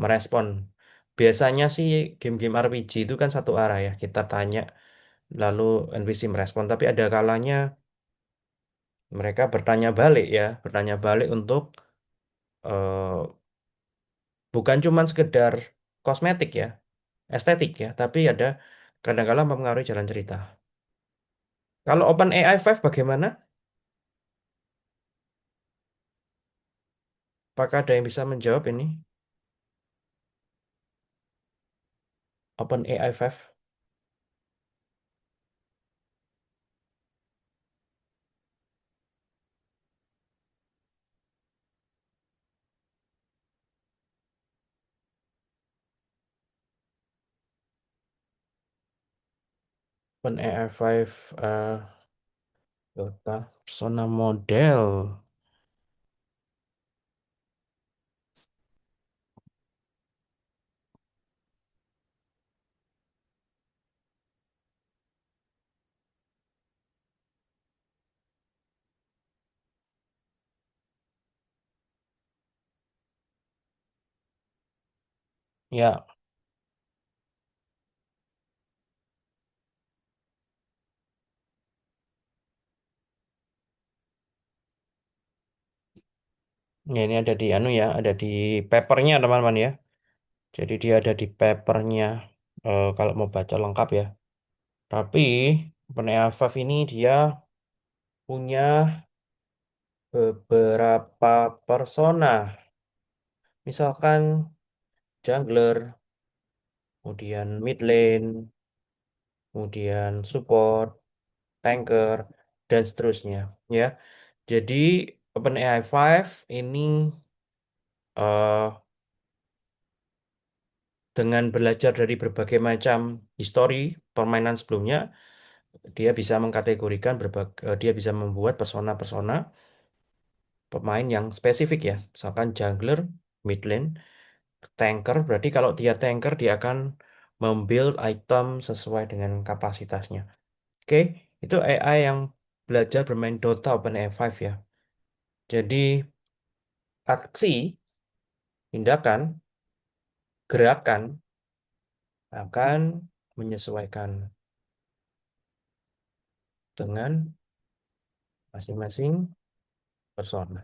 merespon. Biasanya sih game-game RPG itu kan satu arah ya, kita tanya lalu NPC merespon. Tapi ada kalanya mereka bertanya balik ya, bertanya balik untuk bukan cuma sekedar kosmetik ya, estetik ya, tapi ada kadang-kala mempengaruhi jalan cerita. Kalau OpenAI 5 bagaimana? Apakah ada yang bisa menjawab ini? OpenAI 5. OpenAI 5 Dota Persona model. Ya, ya ini ada di anu ya, ada di papernya teman-teman ya. Jadi dia ada di papernya kalau mau baca lengkap ya. Tapi OpenAI 5 ini dia punya beberapa persona. Misalkan jungler, kemudian mid lane, kemudian support, tanker, dan seterusnya. Ya, jadi OpenAI 5 ini eh, dengan belajar dari berbagai macam histori permainan sebelumnya, dia bisa mengkategorikan dia bisa membuat persona-persona pemain yang spesifik ya. Misalkan jungler, mid lane, tanker. Berarti kalau dia tanker dia akan membuild item sesuai dengan kapasitasnya. Oke, itu AI yang belajar bermain Dota OpenAI 5 ya. Jadi aksi, tindakan, gerakan akan menyesuaikan dengan masing-masing persona.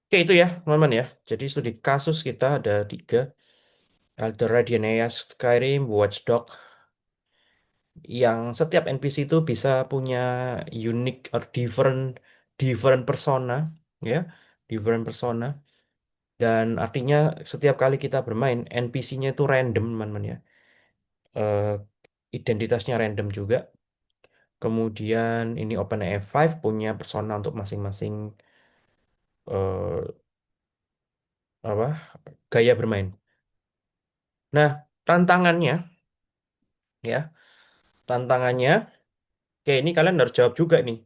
Oke, itu ya, teman-teman ya. Jadi studi kasus kita ada 3. Elder Radianeas Skyrim, Watchdog, yang setiap NPC itu bisa punya unique or different different persona, ya, different persona. Dan artinya setiap kali kita bermain, NPC-nya itu random, teman-teman ya. Eh, Identitasnya random juga. Kemudian ini OpenAI 5 punya persona untuk masing-masing eh, apa gaya bermain. Nah, tantangannya ya, tantangannya, oke ini kalian harus jawab juga nih.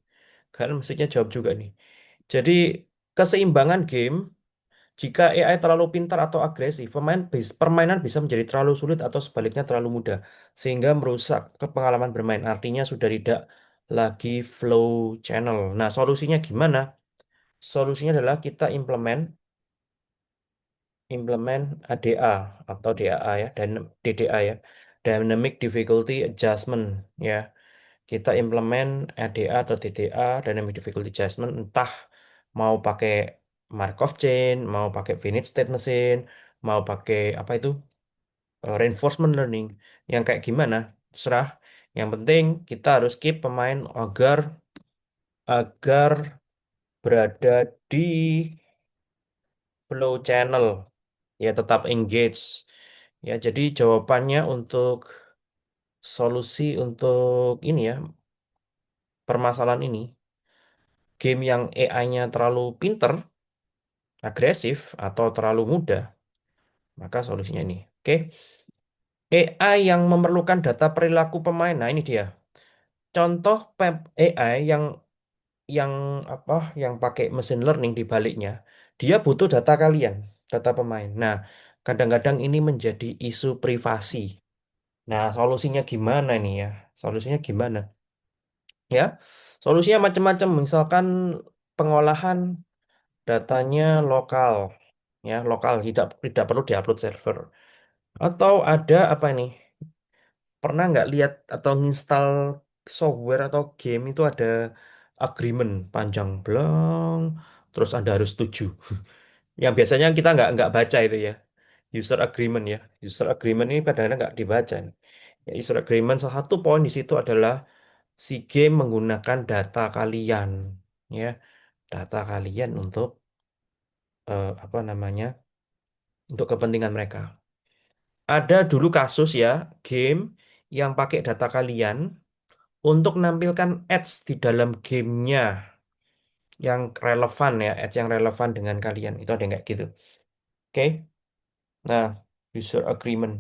Kalian mestinya jawab juga nih. Jadi keseimbangan game jika AI terlalu pintar atau agresif, permainan bisa menjadi terlalu sulit atau sebaliknya terlalu mudah, sehingga merusak pengalaman bermain. Artinya sudah tidak lagi flow channel. Nah, solusinya gimana? Solusinya adalah kita implement ADA atau DAA ya, dan DDA ya, Dynamic Difficulty Adjustment ya. Kita implement ADA atau DDA, Dynamic Difficulty Adjustment, entah mau pakai Markov Chain, mau pakai Finite State Machine, mau pakai apa itu Reinforcement Learning, yang kayak gimana, serah. Yang penting kita harus keep pemain agar agar berada di flow channel, ya tetap engage. Ya, jadi jawabannya untuk solusi untuk ini ya, permasalahan ini, game yang AI-nya terlalu pinter, agresif, atau terlalu mudah, maka solusinya ini. Oke, AI yang memerlukan data perilaku pemain. Nah, ini dia. Contoh AI yang apa? Yang pakai mesin learning di baliknya. Dia butuh data kalian, data pemain. Nah, kadang-kadang ini menjadi isu privasi. Nah, solusinya gimana nih ya? Solusinya gimana? Ya, solusinya macam-macam. Misalkan pengolahan datanya lokal, ya lokal, tidak perlu diupload server. Atau ada apa nih? Pernah nggak lihat atau nginstal software atau game itu ada agreement panjang blang, terus Anda harus setuju. Yang biasanya kita nggak baca itu ya. User agreement ya. User agreement ini kadang-kadang nggak dibaca. Ya, user agreement salah satu poin di situ adalah si game menggunakan data kalian, ya, data kalian untuk apa namanya, untuk kepentingan mereka. Ada dulu kasus ya, game yang pakai data kalian untuk menampilkan ads di dalam gamenya yang relevan ya, ads yang relevan dengan kalian. Itu ada yang kayak gitu. Oke. Nah, user agreement.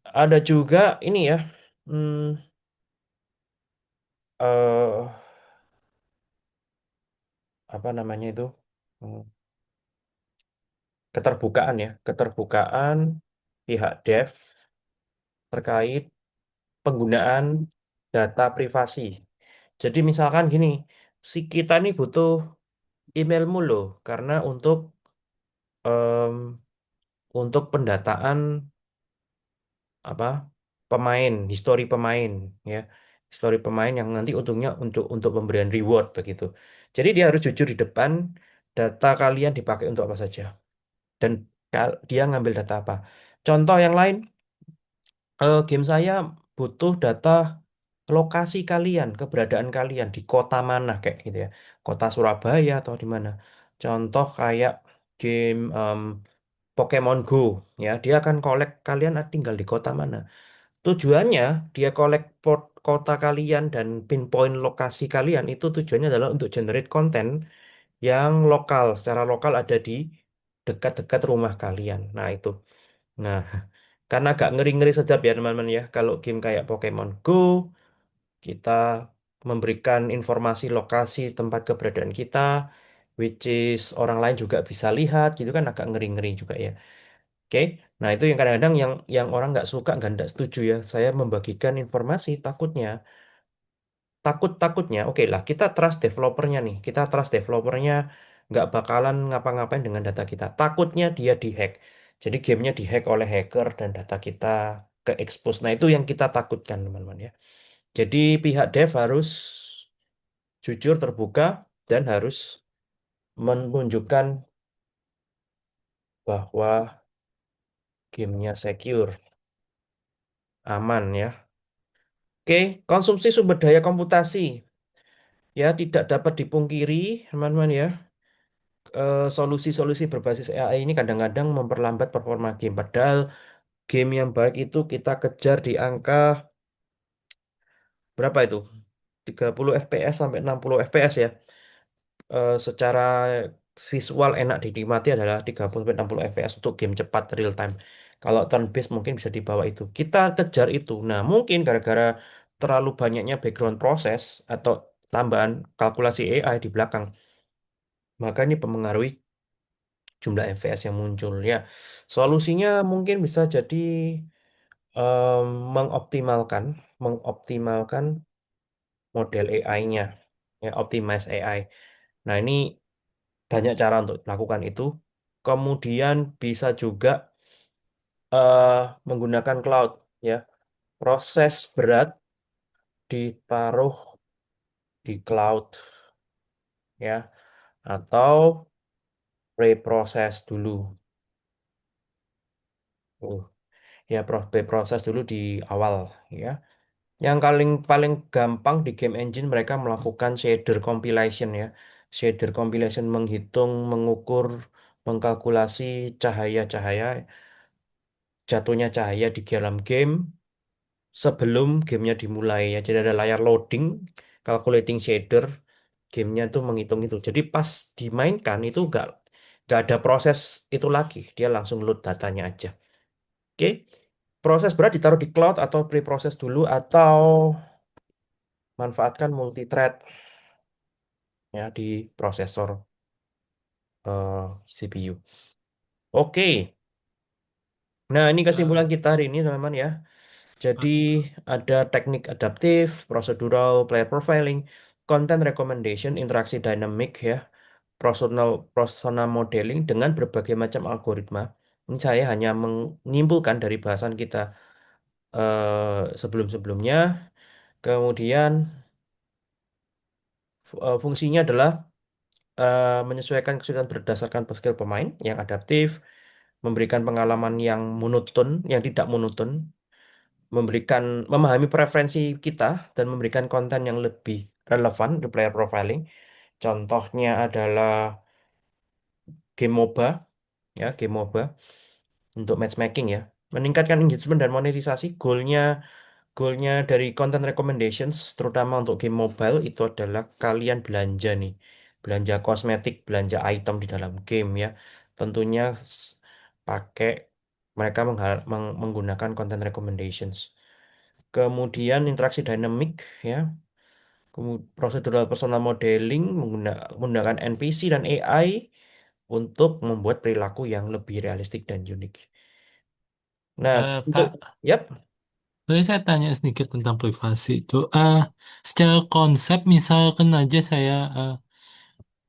Ada juga ini ya, hmm, eh apa namanya itu? Hmm, Keterbukaan ya, keterbukaan pihak dev terkait penggunaan data privasi. Jadi misalkan gini, si kita nih butuh emailmu loh, karena em, untuk pendataan apa pemain, histori pemain ya, histori pemain yang nanti untungnya untuk pemberian reward begitu. Jadi dia harus jujur di depan data kalian dipakai untuk apa saja dan dia ngambil data apa. Contoh yang lain, game saya butuh data lokasi kalian, keberadaan kalian di kota mana kayak gitu ya, kota Surabaya atau di mana. Contoh kayak game Pokemon Go ya, dia akan kolek kalian tinggal di kota mana. Tujuannya dia kolek kota kalian dan pinpoint lokasi kalian itu tujuannya adalah untuk generate konten yang lokal, secara lokal ada di dekat-dekat rumah kalian. Nah itu. Nah, karena agak ngeri-ngeri sedap ya teman-teman ya, kalau game kayak Pokemon Go, kita memberikan informasi lokasi tempat keberadaan kita, which is orang lain juga bisa lihat, gitu kan agak ngeri-ngeri juga ya. Oke, nah itu yang kadang-kadang yang orang nggak suka, nggak setuju ya. Saya membagikan informasi, takutnya, oke lah, kita trust developernya nih, kita trust developernya nggak bakalan ngapa-ngapain dengan data kita. Takutnya dia dihack, jadi gamenya dihack oleh hacker dan data kita ke expose. Nah itu yang kita takutkan teman-teman ya. Jadi pihak dev harus jujur, terbuka, dan harus menunjukkan bahwa gamenya secure, aman ya. Oke, konsumsi sumber daya komputasi ya tidak dapat dipungkiri, teman-teman ya. Solusi-solusi berbasis AI ini kadang-kadang memperlambat performa game. Padahal game yang baik itu kita kejar di angka berapa itu? 30 FPS sampai 60 FPS ya. Secara visual enak dinikmati adalah 30 sampai 60 FPS untuk game cepat real time. Kalau turn based mungkin bisa di bawah itu. Kita kejar itu. Nah, mungkin gara-gara terlalu banyaknya background proses atau tambahan kalkulasi AI di belakang, maka ini mempengaruhi jumlah FPS yang muncul ya. Solusinya mungkin bisa jadi em, mengoptimalkan mengoptimalkan model AI-nya ya, optimize AI. Nah, ini banyak cara untuk melakukan itu. Kemudian bisa juga eh, menggunakan cloud ya. Proses berat ditaruh di cloud ya, atau pre-proses dulu. Uh, ya pre-proses dulu di awal ya. Yang paling paling gampang di game engine mereka melakukan shader compilation ya. Shader compilation menghitung, mengukur, mengkalkulasi cahaya-cahaya, jatuhnya cahaya di dalam game sebelum gamenya dimulai ya. Jadi ada layar loading, calculating shader, gamenya tuh menghitung itu. Jadi pas dimainkan itu nggak ada proses itu lagi, dia langsung load datanya aja. Oke, proses berat ditaruh di cloud atau pre-proses dulu atau manfaatkan multi-thread ya di prosesor CPU. Oke, nah ini kesimpulan kita hari ini teman-teman ya. Jadi ada teknik adaptif, procedural player profiling, content recommendation, interaksi dynamic ya, personal persona modeling dengan berbagai macam algoritma. Ini saya hanya menyimpulkan dari bahasan kita sebelum-sebelumnya. Kemudian fungsinya adalah menyesuaikan kesulitan berdasarkan skill pemain yang adaptif, memberikan pengalaman yang monoton, yang tidak monoton, memahami preferensi kita dan memberikan konten yang lebih relevan untuk player profiling. Contohnya adalah game MOBA, ya game MOBA untuk matchmaking ya, meningkatkan engagement dan monetisasi. Goalnya dari content recommendations, terutama untuk game mobile itu adalah kalian belanja nih, belanja kosmetik, belanja item di dalam game ya. Tentunya pakai mereka menggunakan content recommendations. Kemudian interaksi dynamic ya. procedural personal modeling menggunakan NPC dan AI untuk membuat perilaku yang lebih realistik dan unik. Nah, untuk Pak, yap, boleh saya tanya sedikit tentang privasi itu. Secara konsep, misalkan aja saya,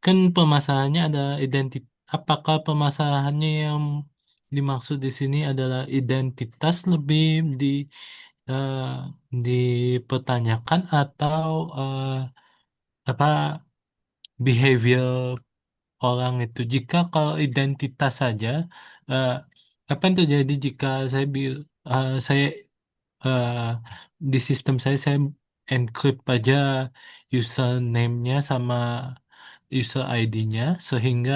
kan permasalahannya ada identitas. Apakah permasalahannya yang dimaksud di sini adalah identitas lebih eh, dipertanyakan atau apa behavior orang itu? Jika kalau identitas saja, eh, apa yang terjadi jika saya eh, di sistem saya encrypt aja username-nya sama user ID-nya sehingga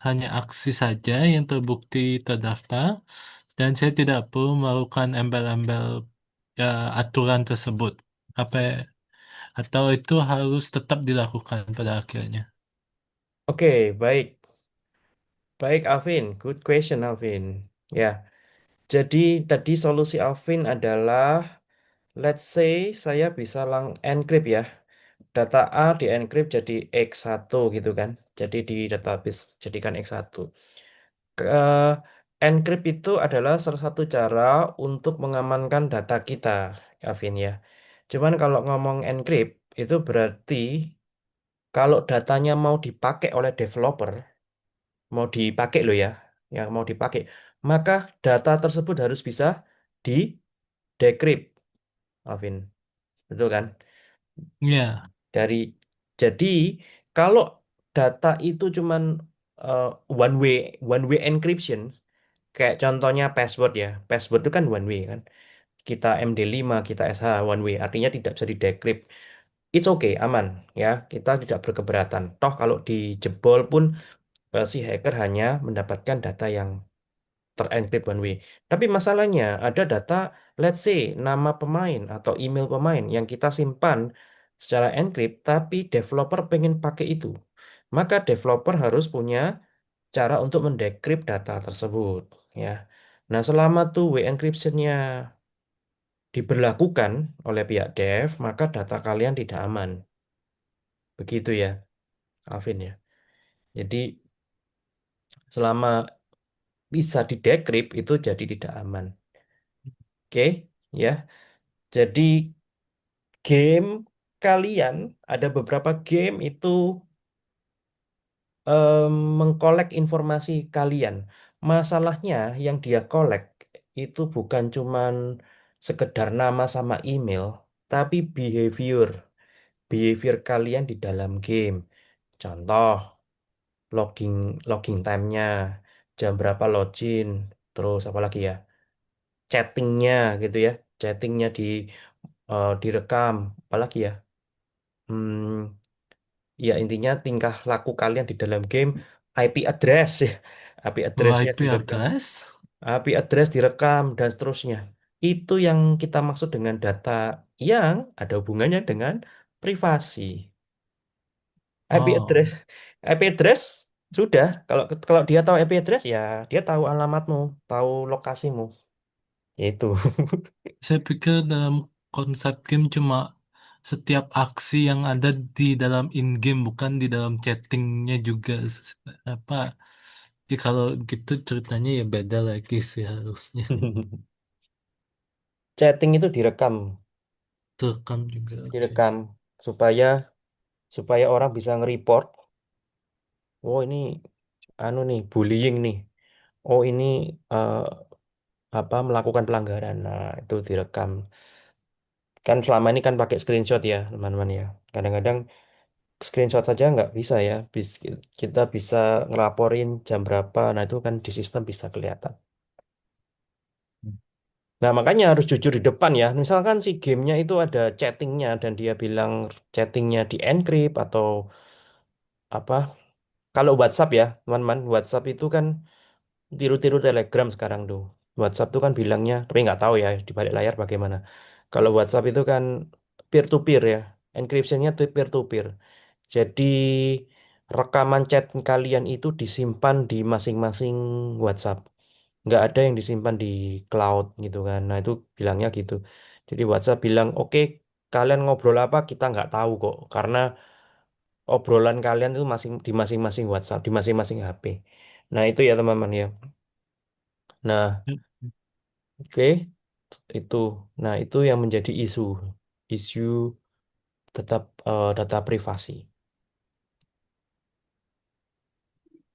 hanya aksi saja yang terbukti terdaftar dan saya tidak perlu melakukan embel-embel aturan tersebut. Apa atau itu harus tetap dilakukan pada akhirnya? oke, baik. Baik, Alvin. Good question, Alvin. Ya, jadi tadi solusi Alvin adalah, let's say saya bisa encrypt ya. Data A di encrypt jadi X1 gitu kan. Jadi di database jadikan X1. Eh, Encrypt itu adalah salah satu cara untuk mengamankan data kita, Alvin ya. Cuman kalau ngomong encrypt, itu berarti kalau datanya mau dipakai oleh developer, mau dipakai loh ya, yang mau dipakai, maka data tersebut harus bisa di decrypt, Alvin. Betul kan? Ya, Dari jadi kalau data itu cuman eh, one way one way encryption, kayak contohnya password ya. Password itu kan one way kan. Kita MD5, kita SH one way, artinya tidak bisa di decrypt. It's okay, aman ya. Kita tidak berkeberatan. Toh kalau dijebol pun si hacker hanya mendapatkan data yang terencrypt one way. Tapi masalahnya ada data, let's say nama pemain atau email pemain yang kita simpan secara encrypt, tapi developer pengen pakai itu. Maka developer harus punya cara untuk mendecrypt data tersebut, ya. Nah, selama two-way encryption-nya diberlakukan oleh pihak dev, maka data kalian tidak aman. Begitu ya, Alvin ya. Jadi selama bisa didecrypt itu jadi tidak aman. Oke, ya. Jadi game kalian ada beberapa game itu mengkolek informasi kalian. Masalahnya yang dia kolek itu bukan cuman sekedar nama sama email, tapi behavior kalian di dalam game. Contoh, logging logging time-nya, jam berapa login, terus apa lagi ya, chattingnya gitu ya, chattingnya direkam, apalagi ya. Hmm, Ya, intinya tingkah laku kalian di dalam game, IP address ya. IP address-nya IP direkam. address. IP address direkam dan seterusnya. Itu yang kita maksud dengan data yang ada hubungannya dengan privasi. IP address, Oh, IP address sudah. Kalau kalau dia tahu IP address ya dia tahu alamatmu, tahu lokasimu. Itu. saya pikir dalam konsep game cuma setiap aksi yang ada di dalam in-game, bukan di dalam chattingnya juga. Apa? Jadi kalau gitu ceritanya ya beda lagi sih harusnya. Chatting itu direkam, Terekam juga, oke. direkam supaya supaya orang bisa nge-report. Oh ini anu nih bullying nih. Oh ini eh, apa melakukan pelanggaran. Nah itu direkam. Kan selama ini kan pakai screenshot ya teman-teman ya. Kadang-kadang screenshot saja nggak bisa ya. Kita bisa ngelaporin jam berapa. Nah itu kan di sistem bisa kelihatan. Nah makanya harus jujur di depan ya. Misalkan si gamenya itu ada chattingnya dan dia bilang chattingnya di encrypt atau apa. Kalau WhatsApp ya teman-teman, WhatsApp itu kan tiru-tiru Telegram sekarang tuh. WhatsApp tuh kan bilangnya, tapi nggak tahu ya di balik layar bagaimana. Kalau WhatsApp itu kan peer to peer ya, encryptionnya tuh peer to peer. Jadi rekaman chat kalian itu disimpan di masing-masing WhatsApp. Nggak ada yang disimpan di cloud gitu kan. Nah itu bilangnya gitu. Jadi WhatsApp bilang, oke, kalian ngobrol apa kita nggak tahu kok, karena obrolan kalian itu masing di masing-masing WhatsApp, di masing-masing HP. Nah, itu ya teman-teman ya. Nah, Ya, oke, itu. Nah, itu yang menjadi isu tetap data privasi.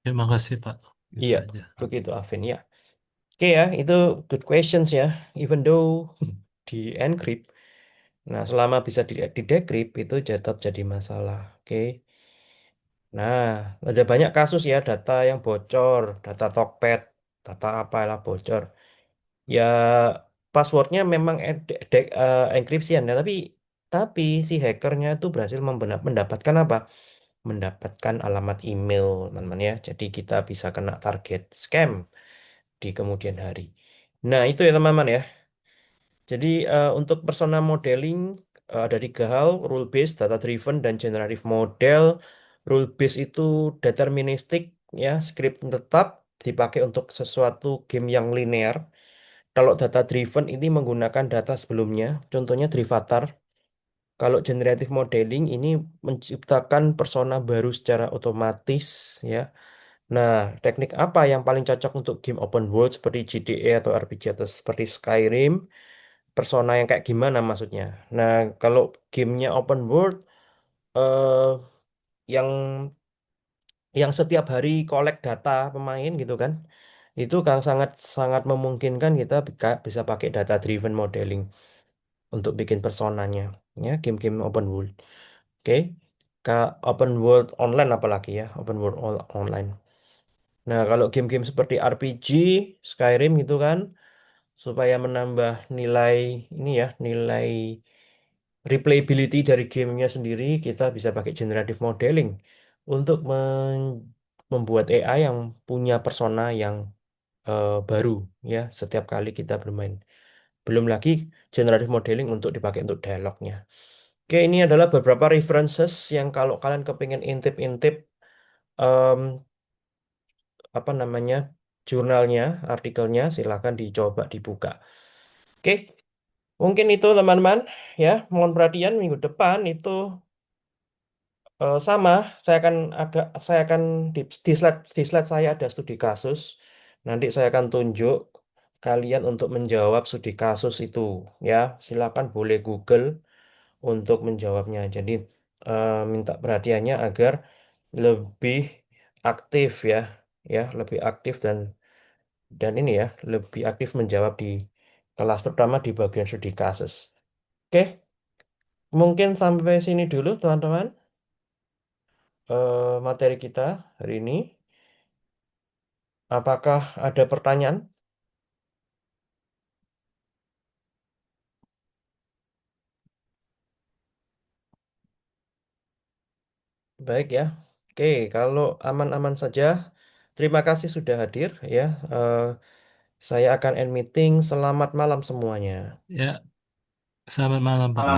terima kasih Pak. Gitu Iya, aja. begitu Alvin ya. Oke ya, itu good questions ya. Even though di encrypt, nah selama bisa di decrypt itu tetap jadi masalah. Oke. Nah, ada banyak kasus ya data yang bocor, data Tokped, data apalah bocor. Ya passwordnya memang encryption ya, tapi si hackernya itu berhasil mendapatkan apa? Mendapatkan alamat email, teman-teman ya. Jadi kita bisa kena target scam di kemudian hari. Nah, itu ya teman-teman ya. Jadi untuk persona modeling ada 3 hal, rule based, data driven, dan generative model. Rule based itu deterministik ya, script tetap dipakai untuk sesuatu game yang linear. Kalau data driven ini menggunakan data sebelumnya, contohnya Drivatar. Kalau generative modeling ini menciptakan persona baru secara otomatis ya. Nah, teknik apa yang paling cocok untuk game open world seperti GTA atau RPG atau seperti Skyrim? Persona yang kayak gimana maksudnya? Nah, kalau gamenya open world eh yang setiap hari collect data pemain gitu kan. Itu kan sangat sangat memungkinkan kita bisa pakai data driven modeling untuk bikin personanya ya, game-game open world. Oke. Open world online apalagi ya, open world online. Nah, kalau game-game seperti RPG, Skyrim gitu kan, supaya menambah nilai ini ya, nilai replayability dari gamenya sendiri, kita bisa pakai generative modeling untuk membuat AI yang punya persona yang baru ya setiap kali kita bermain. Belum lagi generative modeling untuk dipakai untuk dialognya. Oke, ini adalah beberapa references yang kalau kalian kepingin intip-intip em, apa namanya jurnalnya, artikelnya, silahkan dicoba dibuka. Oke, mungkin itu teman-teman ya. Mohon perhatian minggu depan itu sama. Saya akan di slide saya ada studi kasus. Nanti saya akan tunjuk kalian untuk menjawab studi kasus itu ya. Silakan boleh Google untuk menjawabnya. Jadi minta perhatiannya agar lebih aktif ya, lebih aktif dan ini ya, lebih aktif menjawab di kelas terutama di bagian studi kasus. Oke, mungkin sampai sini dulu teman-teman materi kita hari ini. Apakah ada pertanyaan? Baik ya. Oke, kalau aman-aman saja, terima kasih sudah hadir ya. Eh, saya akan end meeting. Selamat malam semuanya. Ya, selamat malam Pak. Malam